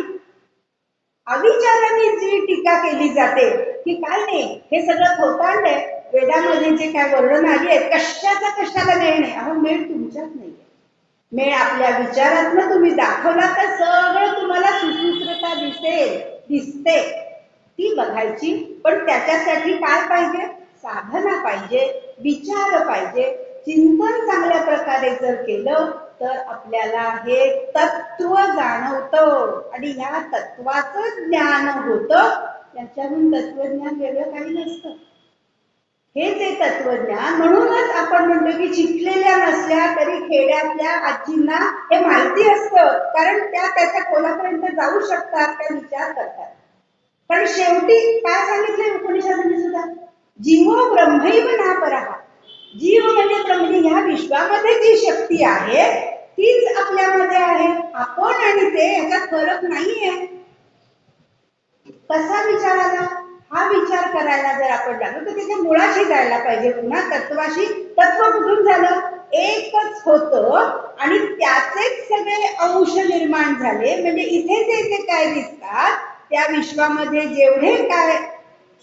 अविचाराने जी टीका केली जाते की काय नाही, हे सगळं थोतांड आहे, वेदामध्ये जे काय वर्णन आली आहे कशाचा कशाला मेळ नाही. अहो, मेळ तुमच्यात नाहीये, मेळ आपल्या विचारातनं तुम्ही दाखवला तर सगळं तुम्हाला सुसूत्रता दिसते. ती बघायची. पण त्याच्यासाठी काय पाहिजे, साधना पाहिजे, विचार पाहिजे, चिंतन चांगल्या प्रकारे जर केलं तर आपल्याला हे तत्व जाणवतं आणि या तत्वाचं ज्ञान होतं. त्याच्याहून तत्वज्ञान वेगळं काही नसतं. हेच आहे तत्वज्ञान. म्हणूनच आपण म्हणतो की शिकलेल्या नसल्या तरी खेड्यातल्या आजींना हे माहिती असतं, कारण त्या त्याच्या खोलापर्यंत जाऊ शकतात, त्या विचार करतात. पण शेवटी काय सांगितलंय उपनिषदांनी सुद्धा, जीवो ब्रह्मैव नापरः. जीव म्हणजे ब्रह्म, ह्या विश्वामध्ये जी शक्ती आहे तीच आपल्यामध्ये आहे. आपण आणि ते याच्यात फरक नाहीये. कसा विचार आला, हा विचार करायला जर आपण लागलो तर त्याच्या मुळाशी जायला पाहिजे. पुन्हा तत्वाशी. तत्व कुठून झालं, एकच होतं आणि त्याचेच सगळे अंश निर्माण झाले. म्हणजे इथे जे काय दिसतात त्या विश्वामध्ये जेवढे काय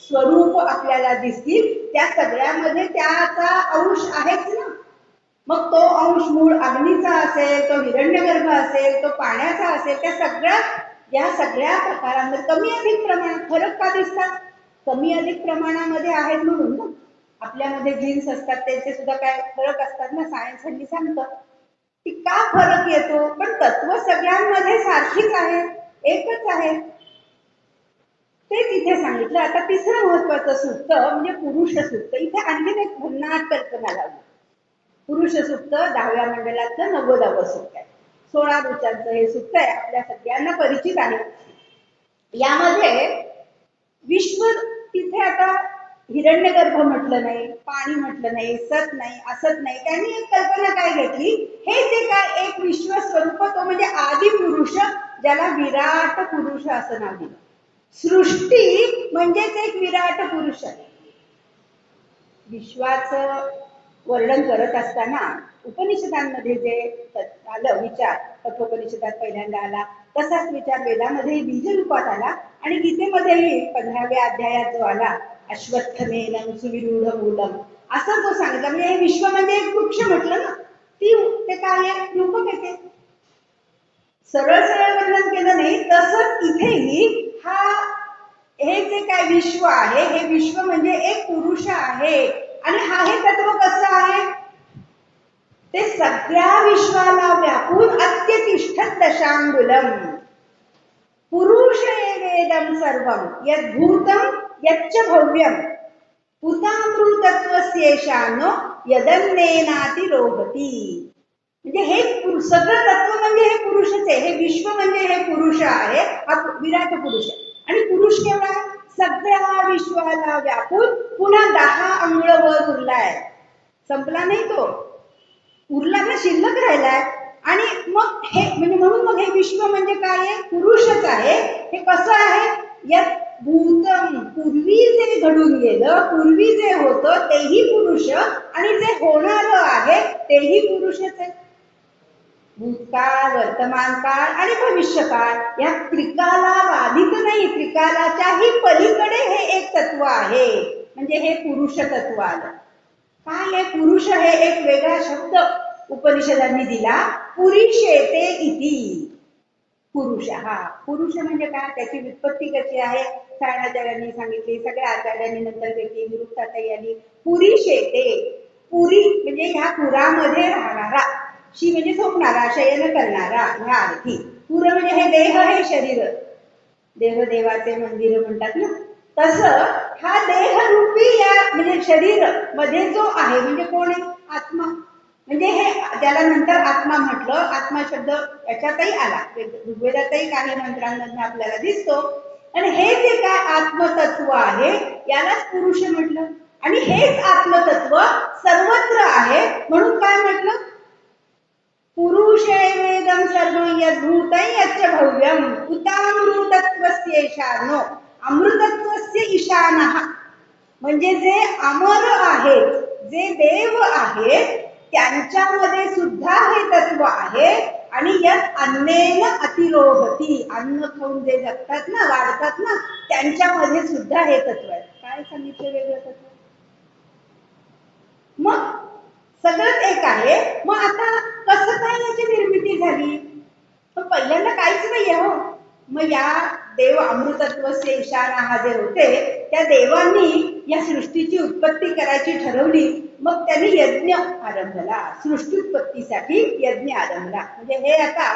स्वरूप आपल्याला दिसतील त्या सगळ्यामध्ये त्याचा अंश आहेच ना. मग तो अंश मूळ अग्नीचा असेल, तो हिरण्यगर्भ असेल, तो पाण्याचा असेल, त्या या सगळ्या प्रकारांमध्ये कमी अधिक प्रमाणात फरक का दिसतात, कमी अधिक प्रमाणामध्ये आहेत म्हणून ना. आपल्यामध्ये जीन्स असतात त्यांचे सुद्धा काय फरक असतात ना, सायन्स हल्ली सांगतं की का फरक येतो. पण तत्व सगळ्यांमध्ये सारखीच आहे, एकच आहे, ते तिथे सांगितलं. आता तिसरं महत्वाचं सूक्त म्हणजे पुरुष सूक्त. इथे आणखीन एक भन्नाट कल्पना लावली. पुरुष सूक्त 10व्या मंडलातलं 90वं सूक्त आहे. 16 ऋचांचं हे सूक्त आहे, आपल्या सगळ्यांना परिचित आहे. यामध्ये विश्व, तिथे आता हिरण्यगर्भ म्हटलं नाही, पाणी म्हटलं नाही, सत नाही, असत नाही. त्यांनी एक कल्पना काय घेतली, हे जे काय एक विश्व स्वरूप, तो म्हणजे आदि पुरुष, ज्याला विराट पुरुष असं नाव दिलं. सृष्टी म्हणजेच एक विराट पुरुष आहे. विश्वाचं वर्णन करत असताना उपनिषदांमध्ये जे आलं विचार, कठोपनिषदात पहिल्यांदा आला तसाच विचार वेदामध्ये बीज रूपात आला आणि गीतेमध्येही 15व्या अध्यायात जो आला अश्वत्थमेनं सुविरूढ मूलम असं जो सांगितलं. म्हणजे हे विश्व म्हणजे एक वृक्ष म्हटलं ना, ते काय आहे, रूपक आहे. ते सरळ सरळ वर्णन केलं नाही. तसंच इथेही हे जे काय विश्व आहे, हे विश्व म्हणजे एक पुरुष आहे. आणि हे तत्व कसं आहे, ते सगळ्या विश्वाला व्यापून अत्यतिष्ठत दशांगुलम. पुरुष वेदम सर्वम यद्भूतम यच्च भव्यम उतामृतत्वस्येषानो यदन्नेनातिरोहति. म्हणजे हे सगळं तत्व म्हणजे हे पुरुषच आहे. हे विश्व म्हणजे हे पुरुष आहे, हा विराट पुरुष आहे. आणि पुरुष केवढा, सगळ्या विश्वाला व्यापून पुन्हा 10 अंगळ वर उरलाय. संपला नाही तो, उरला ना, शिल्लक राहिलाय. आणि मग हे म्हणजे म्हणून मग हे विश्व म्हणजे काय आहे, पुरुषच आहे. हे कसं आहे, यात भूतम पूर्वी जे घडून गेलं, पूर्वी जे होतं तेही पुरुष आणि जे होणार आहे तेही पुरुषच आहे. भूतकाळ, वर्तमान काळ आणि भविष्यकाळ या त्रिकाला बाधित नाही, त्रिकालाच्याही पलीकडे हे एक तत्व आहे. म्हणजे हे पुरुष तत्व आलं. काय आहे पुरुष, हे एक वेगळा शब्द उपनिषदांनी दिला, पुरीशेते इति. पुरुष, पुरुष म्हणजे काय, त्याची व्युत्पत्ती कशी आहे सायणाचार्यांनी सांगितली, सगळ्या आचार्यांनी नंतर घेतली, निरुक्ताताई आली. पुरीशेते, पुरी म्हणजे ह्या पुरामध्ये राहणारा, शी म्हणजे झोपणारा, शयन करणारा ह्या अर्थी. पुर म्हणजे हे देह, हे शरीर, देव देवाचे मंदिर म्हणतात ना, तसं हा देहरूपी या म्हणजे शरीर मध्ये जो आहे म्हणजे कोण आहे, आत्मा. म्हणजे हे त्याला नंतर आत्मा म्हटलं. आत्मा शब्द याच्यातही आला, ऋग्वेदातही काही मंत्रांमधून आपल्याला दिसतो. आणि हे जे काय आत्मतत्व आहे यालाच पुरुष म्हटलं. आणि हेच आत्मतत्व सर्वत्र आहे म्हणून काय म्हटलं, पुरुषेवेदं सर्वं यद्भूतं यच्च भव्यं उतामृतत्वस्येषानो. अमृतत्वस्य ईशानः म्हणजे जे अमर आहेत, जे देव आहेत त्यांच्यामध्ये सुद्धा हे तत्व आहे. आणि यात अन्नेन अतिरोहती, अन्न खाऊन जे जगतात ना, वाढतात ना, त्यांच्यामध्ये सुद्धा हे तत्व आहे. काय सांगितलं वेगळं तत्व, मग सगळंच एक आहे. मग आता कसं काय याची निर्मिती झाली, तर पहिल्यांदा काहीच नाहीये हो. मग या देव अमृतत्वचे ईशाना जे होते त्या देवांनी या सृष्टीची उत्पत्ती करायची ठरवली. मग त्यांनी यज्ञ आरंभला, सृष्टी उत्पत्तीसाठी यज्ञ आरंभला. म्हणजे हे आता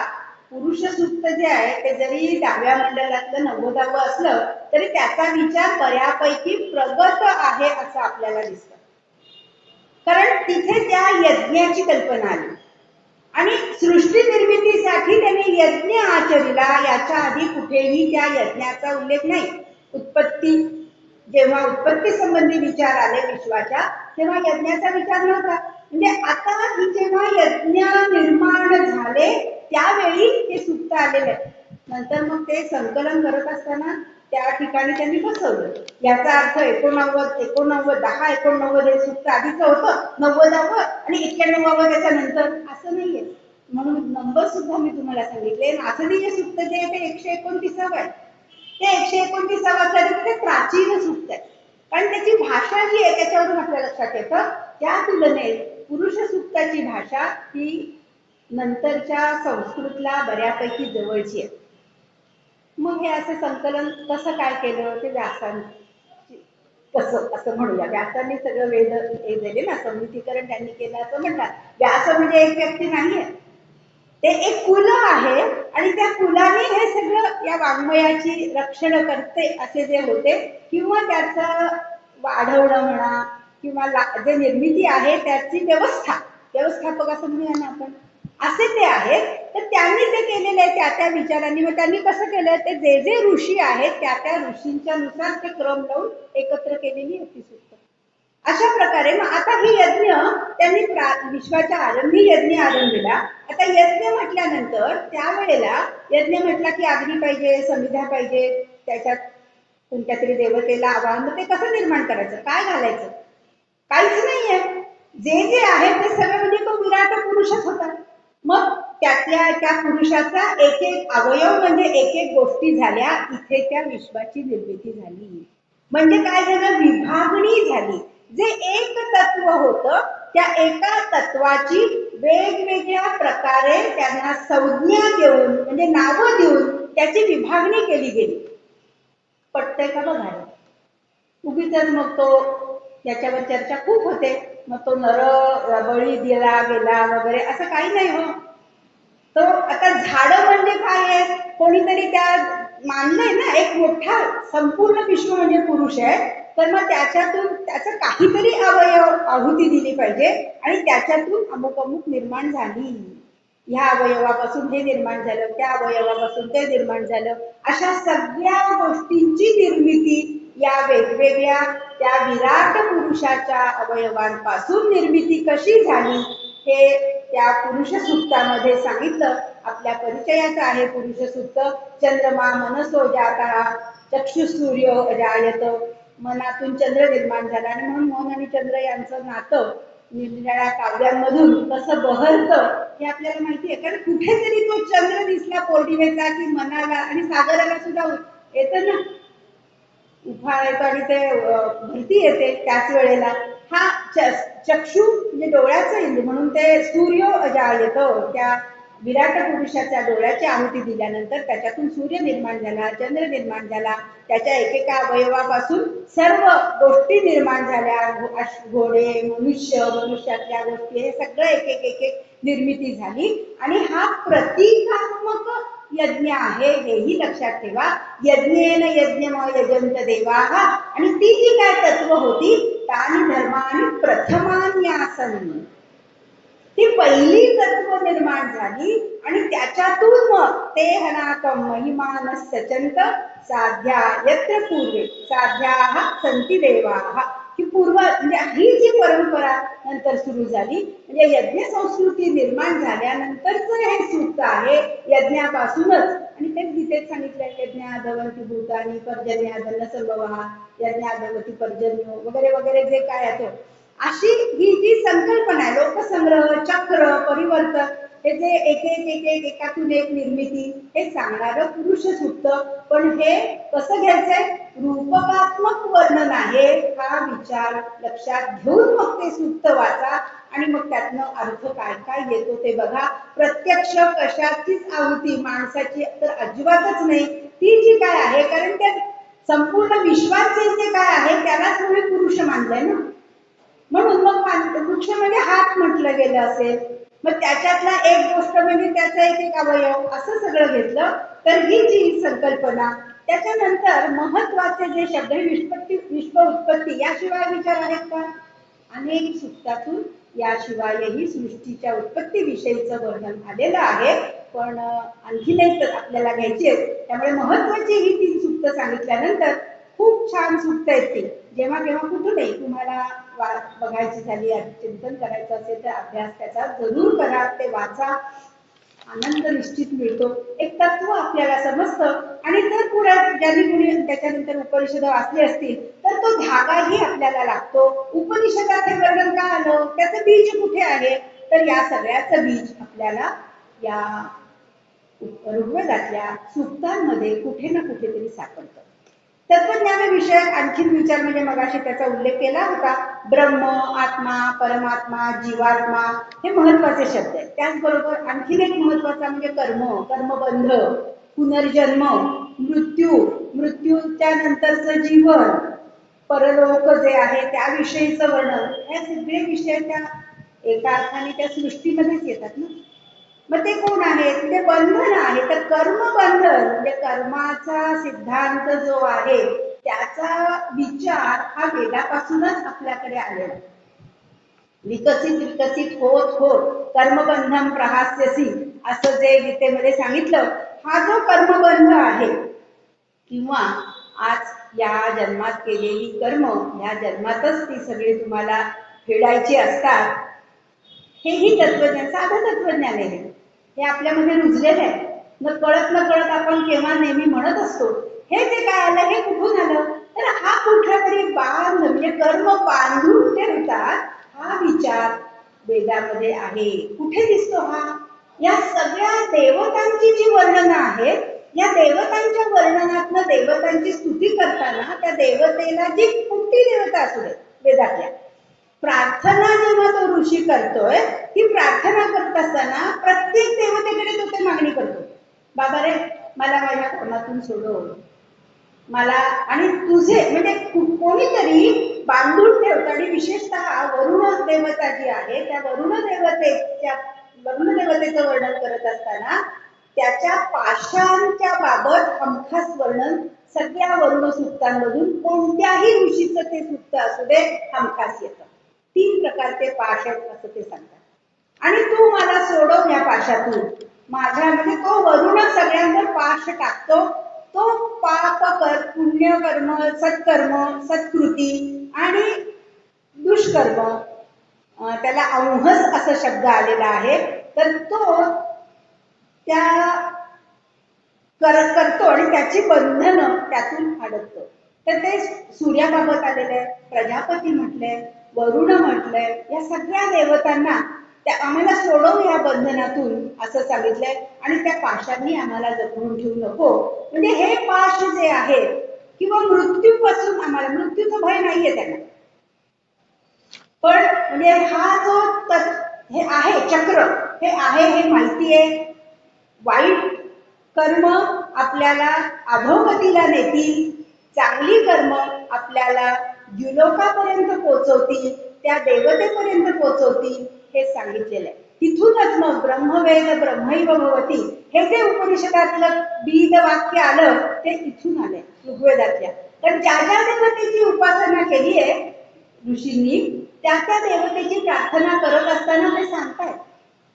पुरुष सूक्त जे आहे ते जरी 10व्या मंडलातलं 90व असलं तरी त्याचा विचार बऱ्यापैकी प्रगत आहे असं आपल्याला दिसतं. कारण तिथे त्या यज्ञाची कल्पना आली आणि सृष्टी निर्मितीसाठी त्यांनी यज्ञ आचरिला. याच्या आधी कुठेही त्या यज्ञाचा उल्लेख नाही. उत्पत्ती, जेव्हा उत्पत्ती संबंधी विचार आले विश्वाच्या, तेव्हा यज्ञाचा विचार नव्हता. म्हणजे आता ही जेव्हा यज्ञ निर्माण झाले त्यावेळी हे सूक्त आलेले आहे. नंतर मग ते संकलन करत असताना त्या ठिकाणी त्यांनी बसवलं. याचा अर्थ 89 10 89 हे सूक्त आधीच होतं, 90व आणि 91व त्याच्यानंतर, असं नाहीये. म्हणून नंबर सुद्धा मी तुम्हाला सांगितले. नाचनीय सूक्त जे आहे ते 129 आहे. ते 129 तरी ते प्राचीन सूक्त आहे. कारण त्याची भाषा जी आहे त्याच्यावरून आपल्या लक्षात येतं. त्या तुलनेत पुरुष सूक्ताची भाषा ही नंतरच्या संस्कृतला बऱ्यापैकी जवळची आहे. मग हे असं संकलन कसं काय केलं ते व्यासांनी, कसं असं म्हणूया, व्यासांनी सगळं वेद हे दिले ना, संहितीकरण त्यांनी केलं असं म्हणतात. व्यास म्हणजे एक व्यक्ती नाहीये, ते एक कुल आहे आणि त्या कुलाने हे सगळं या वाङ्मयाची रक्षण करते असे जे होते, किंवा त्याचं वाढवणं म्हणा किंवा जे निर्मिती आहे त्याची व्यवस्थापक असं म्हणूया ना आपण, असे ते आहेत. तर त्यांनी ते केलेले आहे त्या त्या विचारांनी. मग त्यांनी कसं केलं, ते जे जे ऋषी आहेत त्या त्या ऋषींच्या नुसार ते क्रम लावून एकत्र केलेली होती सूक्त. अशा प्रकारे मग आता हे यज्ञ त्यांनी विश्वाच्या आरंभी यज्ञ आरंभला. आता यज्ञ म्हटल्यानंतर त्यावेळेला यज्ञ म्हटला की अग्नी पाहिजे, समिधा पाहिजे, त्याच्यात कोणत्या तरी देवतेला आवाहन. ते कसं निर्माण करायचं, काय घालायचं, काहीच नाहीये. जे जे आहे ते सगळं म्हणजे तो विराट पुरुषच होता. मग त्यातल्या त्या पुरुषाचा एक एक अवयव म्हणजे एक एक गोष्टी झाल्या, इथे त्या विश्वाची निर्मिती झाली. म्हणजे काय झालं, विभागणी झाली. जे एक तत्व होतं त्या एका तत्वाची वेगवेगळ्या प्रकारे त्यांना संज्ञा देऊन म्हणजे नावं देऊन त्याची विभागणी केली गेली. पटतंय का बघा. उगीच मग तो याच्यावर चर्चा खूप होते, मग तो नर बळी दिला गेला वगैरे असं काही नाही हो. तो आता झाड म्हणजे काय आहे, कोणीतरी त्या मानलंय ना, एक मोठा संपूर्ण विश्व म्हणजे पुरुष आहे, तर मग त्याच्यातून त्याचं काहीतरी अवयव आहुती दिली पाहिजे आणि त्याच्यातून अमुक अमुक निर्माण झाली. ह्या अवयवापासून हे निर्माण झालं, त्या अवयवापासून ते निर्माण झालं, अशा सगळ्या गोष्टींची निर्मिती या वेगवेगळ्या त्या विराट पुरुषाच्या अवयवांपासून निर्मिती कशी झाली हे त्या पुरुष सूक्तामध्ये सांगितलं. आपल्या परिचयाचं आहे पुरुष सूक्त. चंद्रमा मनसो जाता चक्षुसूर्य अजायत, मनातून चंद्र निर्माण झाला. आणि म्हणून मोहन आणि चंद्र यांचं नातं निरनिराळ्या काव्यांमधून कसं बहरतं हे आपल्याला माहिती आहे. कारण कुठेतरी तो चंद्र दिसला पौर्णिमेचा की मनाला आणि सागराला सुद्धा येतं ना, उफाळ येतो आणि ते भरती येते त्याच वेळेला. हा चक्षु म्हणजे डोळ्याचं इंद्रिय म्हणून ते सूर्य अजायत, त्या विराट पुरुषाच्या डोळ्याची आहुती दिल्यानंतर त्याच्यातून सूर्य निर्माण झाला, चंद्र निर्माण झाला, त्याच्या एकेका अवयवापासून सर्व गोष्टी निर्माण झाल्या. घोडे, मनुष्य, मनुष्यातल्या गोष्टी, हे सगळं एक एक एक एक निर्मिती झाली. आणि हा प्रतिकात्मक यज्ञ आहे हेही लक्षात ठेवा. यज्ञेन यज्ञमय यजंत देवाः, आणि ती जी काय तत्व होती तानि धर्मानि प्रथमान्यासन, ती पहिली तत्व निर्माण झाली आणि त्याच्यातून मग ते हनाकम महिमान सचंत साध्या यत्र पूर्वे साध्याः संती देवाः, ही पूर्व म्हणजे ही जी परंपरा नंतर सुरू झाली. म्हणजे यज्ञ संस्कृती निर्माण झाल्यानंतरच हे सूक्त आहे यज्ञापासूनच. आणि तेच गीतेत सांगितलंय, यज्ञादवंती भूतानी पर्जन्यादन्न संभवा, यज्ञादवती पर्जन्यो वगैरे वगैरे जे काय आहे. अशी ही जी संकल्पना आहे, लोकसंग्रह, चक्र, परिवर्तन, हे जे एक एक एक एक एकातून एक निर्मिती, हे सांगणारं पुरुष सूक्त. पण हे कसं घ्यायचंय, रूपकात्मक वर्णन आहे हा विचार लक्षात घेऊन मग ते सूक्त वाचा आणि मग त्यातनं अर्थ काय काय येतो ते बघा. प्रत्यक्ष कशाचीच आहुती माणसाची तर अजिबातच नाही. ती जी काय आहे, कारण त्या संपूर्ण विश्वाचे जे काय आहे त्यालाच मुळे पुरुष मानलंय ना, म्हणून मग वृक्ष म्हणजे हात म्हटलं गेलं असेल. मग त्याच्यातला एक गोष्ट म्हणजे त्याचा एक एक अवयव असं सगळं घेतलं तर ही जी संकल्पना. त्याच्यानंतर महत्वाचे जे शब्द, विश्व उत्पत्ती याशिवाय विचार आहेत का, अनेक सूक्तातून याशिवायही सृष्टीच्या उत्पत्ती विषयीचं वर्णन आलेलं आहे. पण आणखीन एक आपल्याला घ्यायची आहे, त्यामुळे महत्वाची ही 3 सूक्त सांगितल्यानंतर खूप छान सूक्त आहेत ती. जेव्हा केव्हा कुठूनही तुम्हाला बघायची झाली, चिंतन करायचं असेल तर अभ्यास त्याचा जरूर करा, ते वाचा, आनंद निश्चित मिळतो. एक तत्व आपल्याला समजतं. आणि जर पुढे ज्यांनी कुणी त्याच्यानंतर उपनिषद वाचली असतील तर तो धागाही आपल्याला लागतो. उपनिषदात हे वर्णन का आलं, त्याचं बीज कुठे आहे, तर या सगळ्याचं बीज आपल्याला या ऋग्वेदातल्या सूक्तांमध्ये कुठे ना कुठेतरी सापडतं. तत्वज्ञान विषयक आणखीन विचार म्हणजे मगाशी त्याचा उल्लेख केला होता. ब्रह्म, आत्मा, परमात्मा, जीवात्मा हे महत्वाचे शब्द आहेत. त्याचबरोबर आणखीन एक महत्वाचा म्हणजे कर्म, कर्मबंध, पुनर्जन्म, मृत्यू, मृत्यूच्या नंतरचं जीवन, परलोक जे आहे त्याविषयीचं वर्णन, हे सगळे विषय त्या एका अर्थाने त्या सृष्टीमध्येच येतात ना. मग ते कोण आहे, ते बंधन आहे. तर कर्मबंधन म्हणजे कर्माचा सिद्धांत जो आहे त्याचा विचार हा वेदापासूनच आपल्याकडे आलेला. विकसित विकसित होत होत कर्मबंधम प्रहास्यसी असं जे गीतेमध्ये सांगितलं, हा जो कर्मबंध आहे किंवा आज या जन्मात केलेली कर्म या जन्मातच ती सगळी तुम्हाला फेडायची असतात, हेही तत्वज्ञान, साधं तत्वज्ञान आहे. हे आपल्यामध्ये रुजलेलं आहे. न कळत आपण केव्हा नेहमी म्हणत असतो, हे जे काय आलं हे कुठून आलं, तर हा कुठला तरी बांध म्हणजे कर्म बांधून ठेवतात, हा हा विचार वेदामध्ये आहे. कुठे दिसतो हा? या सगळ्या देवतांची जी वर्णनं आहेत, या देवतांच्या वर्णनातनं देवतांची स्तुती करताना त्या देवतेला जी कुठली देवता असू दे वेदातल्या, प्रार्थना जेव्हा तो ऋषी करतोय, ती प्रार्थना करत असताना प्रत्येक देवतेकडे तो ते मागणी करतो. बाबा रे, मला माझ्या कर्मातून सोडव, मला आणि तुझे म्हणजे कोणीतरी बांधून ठेवतं. आणि विशेषतः वरुण देवता जी आहे, त्या वरुण देवतेचं वर्णन करत असताना त्याच्या पाशांच्या बाबत हमखास वर्णन सगळ्या वरुण सूक्तांमधून कोणत्याही ऋषीचं ते सूक्त असू दे हमखास येतं. 3 प्रकारचे पाश आहेत असं ते सांगतात. आणि तू मला सोडव या पाशातून. माझ्या म्हणजे तो वरुण सगळ्यांवर पाश टाकतो. तो पाप कर, पुण्यकर्म, सत्कर्म, सत्कृती आणि दुष्कर्म, त्याला अंहस असा शब्द आलेला आहे. तर तो त्या करतो आणि त्याची बंधनं त्यातून अडकतो. तर ते सूर्याबाबत आलेलं आहे, प्रजापती म्हटलंय, वरुण म्हटलंय, या सगळ्या देवतांना त्या आम्हाला सोडव या बंधनातून असं सांगितलंय. आणि त्या पाशांनी आम्हाला जखडून ठेवू नको. म्हणजे हे पाश जे आहे किंवा मृत्यूपासून आम्हाला, मृत्यूचं भय नाहीये त्यांना, पण म्हणजे हा जो हे आहे चक्र, हे आहे हे माहिती आहे. वाईट कर्म आपल्याला अधोगतीला नेतील, चांगली कर्म आपल्याला द्युलोकापर्यंत पोहोचवतील, त्या देवतेपर्यंत पोहोचवतील, हे सांगितलेलं आहे. तिथूनच मग ब्रह्मवेद ब्रह्मैव भवती हे जे उपनिषदातलं बीज वाक्य आलं ते इथून आलंय ऋग्वेदातल्या. तर ज्या ज्या देवतेची उपासना केली आहे ऋषींनी, त्या त्या देवतेची प्रार्थना करत असताना ते सांगतायत,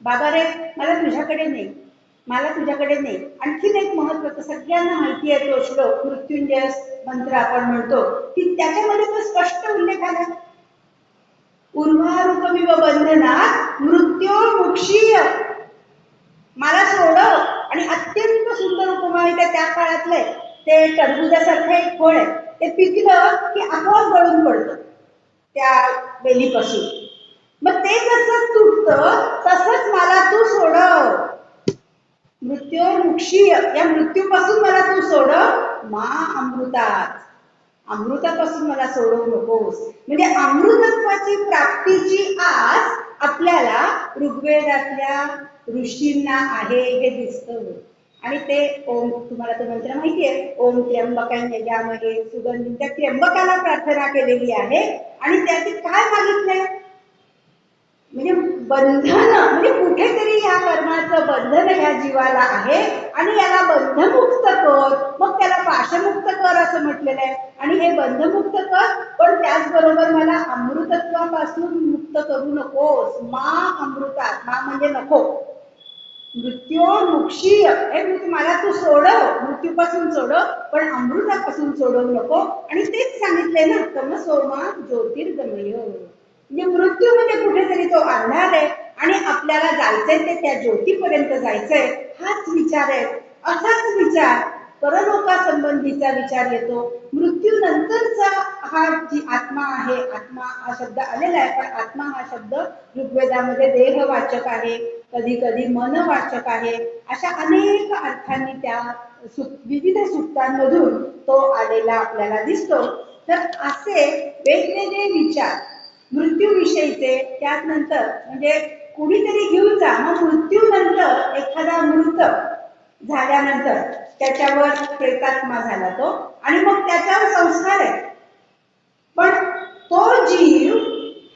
बाबा रे, मला तुझ्याकडे नाही, मला तुझ्याकडे नाही. आणखीन एक महत्वाचं, सगळ्यांना माहिती आहे तो श्लोक, मृत्युंजय मंत्र आपण म्हणतो, की त्याच्यामध्ये तो स्पष्ट उल्लेख आला, उर्वारुकमिव बंधनात मृत्योर्मुक्षीय, मला सोडव. आणि अत्यंत सुंदर उपमा आहे त्या काळातले, ते टरबुजासारखं एक फळ आहे, ते पिकलं की आपोआप गळून पडतं त्या वेलीपासून. मग ते जसं तुटतं तसंच मला तू सोडव, मृत्योर्मुक्षीय, या मृत्यूपासून मला तू सोडव, मा अमृतात, अमृतापासून मला सोडवू नकोस. म्हणजे अमृतत्वाची प्राप्तीची आस आपल्याला ऋग्वेदातल्या ऋषींना आहे हे दिसतं. आणि ते ओम, तुम्हाला तो मंत्र माहिती आहे, ओम त्र्यंबकं यजामहे सुगंधिं, त्या त्र्यंबकाला प्रार्थना केलेली आहे. आणि त्याचे काय मागितलंय, म्हणजे बंधन, म्हणजे कुठेतरी या कर्माचं बंधन या जीवाला आहे आणि याला बंधमुक्त कर, मग त्याला पाशमुक्त कर असं म्हटलेलं आहे. आणि हे बंधमुक्त कर, पण त्याचबरोबर मला अमृतत्वापासून मुक्त करू नकोस, मा अमृतात, मा म्हणजे नको, मृत्योर्मुक्षीय, हे मला तू सोडव, मृत्यूपासून सोडव, पण अमृतापासून सोडवू नको. आणि तेच सांगितलंय ना, तमसोमा ज्योतिर्गमय, म्हणजे मृत्यू म्हणजे कुठेतरी तो अंधार आहे आणि आपल्याला जायचंय ते त्या ज्योतीपर्यंत जायचंय, हाच विचार आहे. असाच विचार परलोकासंबंधीचा विचार येतो. मृत्यू नंतरचा हा जी आत्मा आहे, आत्मा हा शब्द आलेला आहे, पण आत्मा हा शब्द ऋग्वेदामध्ये देहवाचक आहे, कधी कधी मनवाचक आहे, अशा अनेक अर्थांनी त्या विविध सूक्तांमधून तो आलेला आपल्याला दिसतो. तर असे वेगवेगळे विचार मृत्यूविषयीचे, त्यानंतर म्हणजे कुणीतरी घेऊन जा, मग मृत्यूनंतर एखादा मृत झाल्यानंतर त्याच्यावर प्रेतात्मा झाला तो, आणि मग त्याच्यावर संस्कार आहे, पण तो जीव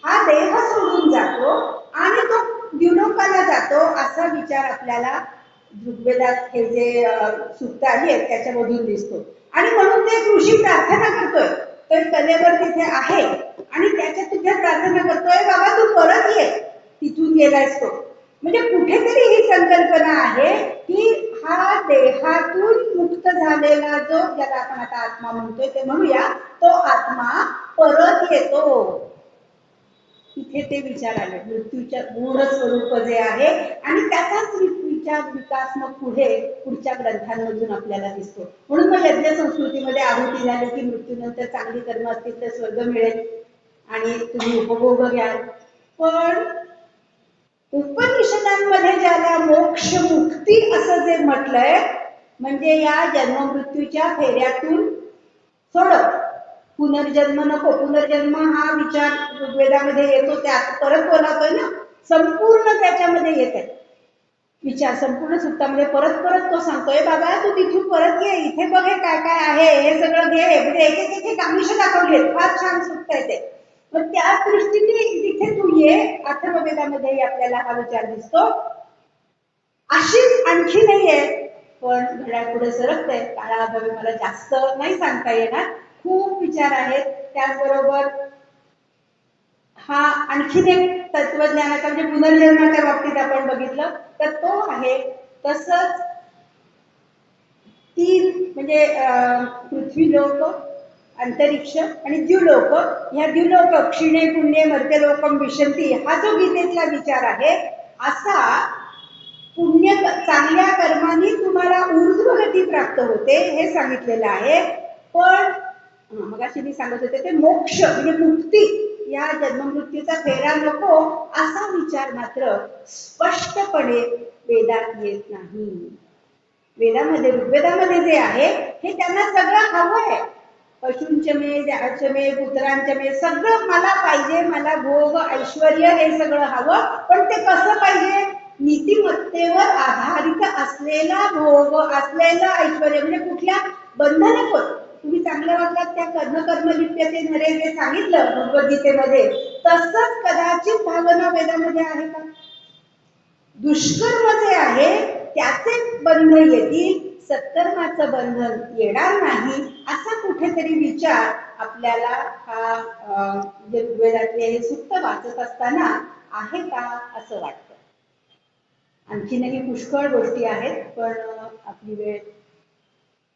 हा देह सोडून जातो आणि तो द्युलोकाला जातो, असा विचार आपल्याला ऋग्वेदात हे जे सूक्त आली आहेत त्याच्यामधून दिसतो. आणि म्हणून ते ऋषी प्रार्थना करतोय, तर कलेवर तिथे आहे आणि त्याच्या तिथे प्रार्थना करतोय, बाबा तू परत ये, तिथून गेलायस तो. म्हणजे कुठेतरी ही संकल्पना आहे की हा देहातून मुक्त झालेला जो, ज्याला आपण आता आत्मा म्हणतोय ते म्हणूया, तो आत्मा परत येतो. इथे ते विचार आले, मृत्यूच्या मूळ स्वरूप जे आहे, आणि त्याचाच विचार विकास मग पुढच्या ग्रंथांमधून आपल्याला दिसतो. म्हणून मग यज्ञ संस्कृतीमध्ये आहुती झाली की मृत्यूनंतर चांगली कर्म असतील तर स्वर्ग मिळेल आणि तुम्ही उपभोग घ्याल, पण उपनिषदांमध्ये ज्याला मोक्ष मुक्ती असं जे म्हटलंय, म्हणजे या जन्ममृत्यूच्या फेऱ्यातून सोडव, पुनर्जन्म नको. पुनर्जन्म हा विचार ऋग्वेदामध्ये येतो, त्यात परत बोलातोय ना, संपूर्ण त्याच्यामध्ये येत आहे विचार, संपूर्ण सुक्तामध्ये परत परत तो सांगतोय, बाबा तू तिथून परत ये, इथे बघ हे काय काय आहे, हे सगळं घे. म्हणजे एक एक आमिष दाखवले, फार छान सुक्त आहे ते. पण त्या दृष्टीने तिथे तू ये. अथर्ववेदामध्ये आपल्याला हा विचार दिसतो. अशीच आणखी नाहीये, पण घड्याळ पुढे सरकते, काळाअभावी मला जास्त नाही सांगता येणार, खूप विचार आहेत. त्याचबरोबर हा आणखीन एक तत्वज्ञानाचा म्हणजे पुनर्जन्माच्या बाबतीत आपण बघितलं तर तो आहे. तसंच तीन म्हणजे पृथ्वी लोक, अंतरिक्ष आणि द्युलोक. ह्या द्युलोक क्षीणे पुण्ये मर्त्यलोकम विशंती, हा जो गीतेतला विचार आहे, असा पुण्य चांगल्या कर्मांनी तुम्हाला ऊर्ध्वगती प्राप्त होते हे सांगितलेलं आहे. पण मगाशी मी सांगत होते ते मोक्ष म्हणजे मुक्ती, या जन्ममृत्यूचा फेरा नको असा विचार मात्र स्पष्टपणे वेदात येत नाही. वेदामध्ये ऋग्वेदामध्ये जे आहे हे त्यांना सगळं हवंय. पशूंचमे द्याचमे पुत्रांचमे सगळं मला पाहिजे, मला भोग ऐश्वर हे सगळं हवं. पण ते कसं पाहिजे? नीतिमत्तेवर आधारित असलेला भोग, असलेलं ऐश्वर, म्हणजे कुठल्या बंधन पण. तुम्ही चांगलं वागलात त्या कर्मलिप्यते नरे जे सांगितलं भगवद्गीतेमध्ये, तसंच कदाचित भावना वेदामध्ये आहे का? दुष्कर्म जे आहे त्याचे बंध येतील, सत्कर्माचं बंधन येणार नाही, असा कुठेतरी विचार आपल्याला हा ऋग्वेदातले हे सूक्त वाचत असताना आहे का असं वाटतं. आणखीनही पुष्कळ गोष्टी आहेत, पण आपली वेळ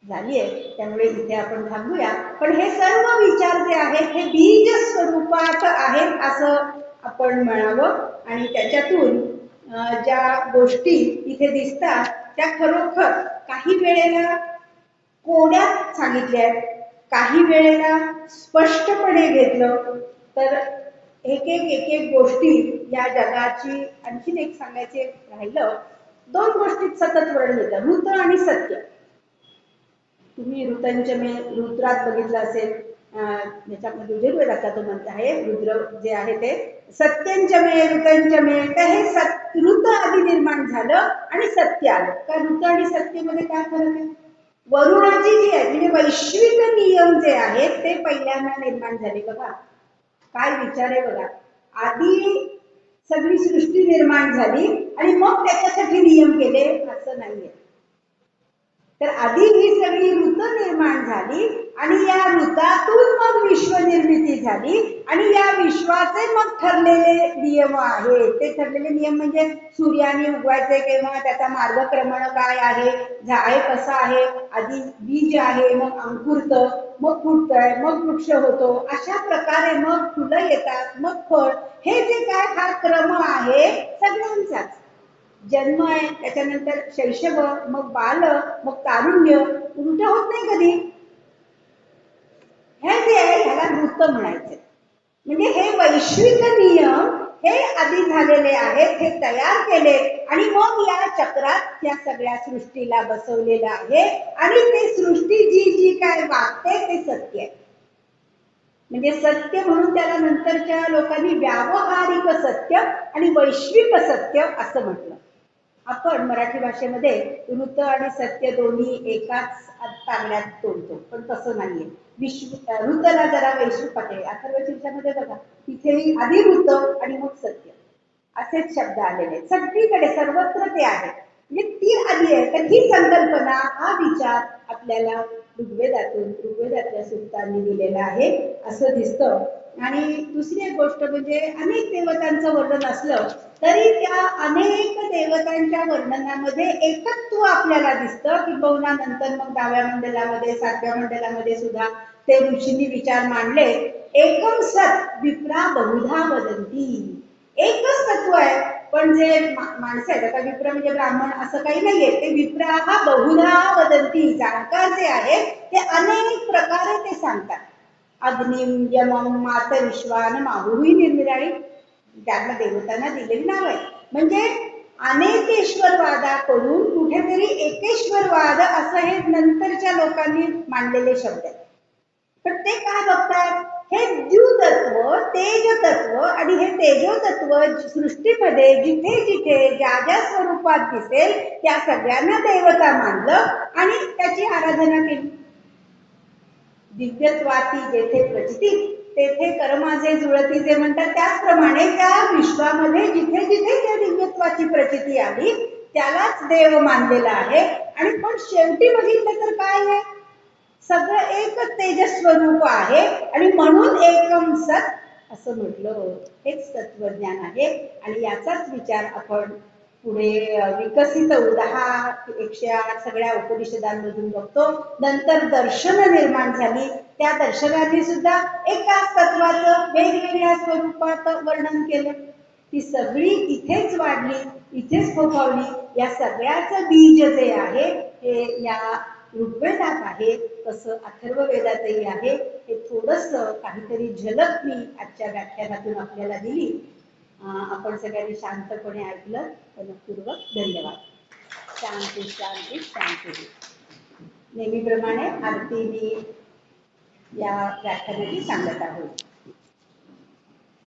झाली आहे, त्यामुळे इथे आपण थांबूया. पण हे सर्व विचार जे आहेत हे बीज स्वरूपात आहेत असं आपण म्हणावं. आणि त्याच्यातून ज्या गोष्टी इथे दिसतात त्या खरोखर काही वेळेला कोड्यात सांगितल्या आहेत, काही वेळेला स्पष्टपणे घेतलं तर एक एक गोष्टी या जगाची. आणखीन एक सांगायचे राहिलं, दोन गोष्टीत सतत वर्णन येतं, ऋत आणि सत्य. तुम्ही ऋतंचमे रुद्रात बघितलं असेल, याच्यामध्ये यजुर्वेदाचा तो मंत्र आहे, रुद्र जे आहे ते सत्यंचमे ऋतंचमे, तर हे ऋत आधी निर्माण झालं आणि सत्य आलं. तर ऋत आणि सत्यमध्ये काय फरक आहे? वरुणाची जी आहे म्हणजे वैश्विक नियम जे आहेत ते पहिल्यांदा निर्माण झाले. बघा काय विचार आहे बघा, आधी सगळी सृष्टी निर्माण झाली आणि मग त्याच्यासाठी नियम केले असं नाहीये. तर आधी ही सगळी ऋत निर्माण झाली आणि या ऋतातून मग विश्व निर्मिती झाली आणि या विश्वाचे मग ठरलेले नियम आहेत. ते ठरलेले नियम म्हणजे सूर्याने उगवायचे केव्हा, त्याचा मार्गक्रमण काय आहे, झाड कसं आहे, आधी बीज आहे, मग अंकुरतं, मग फुटतंय, मग वृक्ष होतो, अशा प्रकारे मग फुलं येतात, मग फळ. हे जे काय हा क्रम आहे सगळ्यांचाच. जन्म आहे, त्याच्यानंतर शैशव, मग बाल, मग तारुण्य, उलट होत नाही कधी. हे जे आहे ह्याला ऋत म्हणायचे. म्हणजे हे वैश्विक नियम हे आधी झालेले आहेत, हे तयार केले आणि मग या चक्रात या सगळ्या सृष्टीला बसवलेलं आहे. आणि ते सृष्टी जी जी काय वागते ते सत्य आहे. म्हणजे सत्य म्हणून त्याला नंतरच्या लोकांनी व्यावहारिक सत्य आणि वैश्विक सत्य असं म्हटलं. आपण मराठी भाषेमध्ये ऋत आणि सत्य दोन्ही एकाच तांगड्यात तोडतो, पण तसं नाहीये. ऋतला जरा वैश्विक पातळी, अथर्वशीर्षामध्ये बघा तिथेही आधी ऋत आणि मग सत्य असेच शब्द आलेले आहेत. सगळीकडे सर्वत्र ते आहे, म्हणजे ती आधी आहे. तर ही संकल्पना, हा विचार आपल्याला ऋग्वेदातल्या सूक्तांनी दिलेला आहे असं दिसतं. आणि दुसरी एक गोष्ट म्हणजे अनेक देवतांचं वर्णन असलं तरी त्या अनेक देवतांच्या वर्णनामध्ये एकत्व आपल्याला दिसतं. किंबहुना नंतर मग 10व्या मंडलामध्ये 7व्या मंडलामध्ये सुद्धा ते ऋषींनी विचार मांडले. एकम सत विप्रा बहुधा वदंती. एकच तत्व आहे, पण जे माणसं आहेत, आता विप्र म्हणजे ब्राह्मण असं काही नाहीये, ते विप्रा हा बहुधा वदंती, जाणकार जे आहे ते अनेक प्रकारे ते सांगतात. अग्निम यमम मातरिश्वान माहुही निरनिराळी त्यांना देवतांना दिलेली नाव आहे. म्हणजे अनेकेश्वरवादाकडून कुठेतरी एकेश्वरवाद असं हे नंतरच्या लोकांनी मांडलेले शब्द आहेत. पण ते काय बघतात, हे द्युतत्व, तेज तत्व आणि हे तेजो तत्व सृष्टीमध्ये जिथे जिथे ज्या ज्या स्वरूपात दिसेल त्या सगळ्यांना देवता मानलं आणि त्याची आराधना केली. दिव्यत्वाती जेथे प्रचिती तेथे कर्माचे जुळती जे म्हणतात, त्याचप्रमाणे त्या विश्वामध्ये जिथे जिथे त्या दिव्यत्वाची प्रचिती आली त्यालाच देव मानलेला आहे. आणि पण शेवटी बघितलं तर काय आहे, सगळं एकच तेजस्वरूप आहे आणि म्हणून एकम सत असं म्हटलं. हेच तत्वज्ञान आहे आणि याचाच विचार आपण पुढे विकसित 10-108 सगळ्या उपनिषदांमधून बघतो. नंतर दर्शन निर्माण झाली, त्या दर्शनाने सुद्धा एकाच तत्वाचं वेगवेगळ्या स्वरूपात वर्णन केलं. ती सगळी इथेच वाढली, इथेच फोफावली. या सगळ्याचं बीज जे आहे हे या ऋग्वेदात आहे, तसं अथर्ववेदातही आहे. हे थोडंसं काहीतरी झलक मी आजच्या व्याख्यानातून आपल्याला दिली. आपण सगळ्यांनी शांतपणे ऐकलं, मनपूर्वक धन्यवाद. शांती शांती शांती. नेहमीप्रमाणे आरती मी या व्याख्यानाची सांगत आहोत.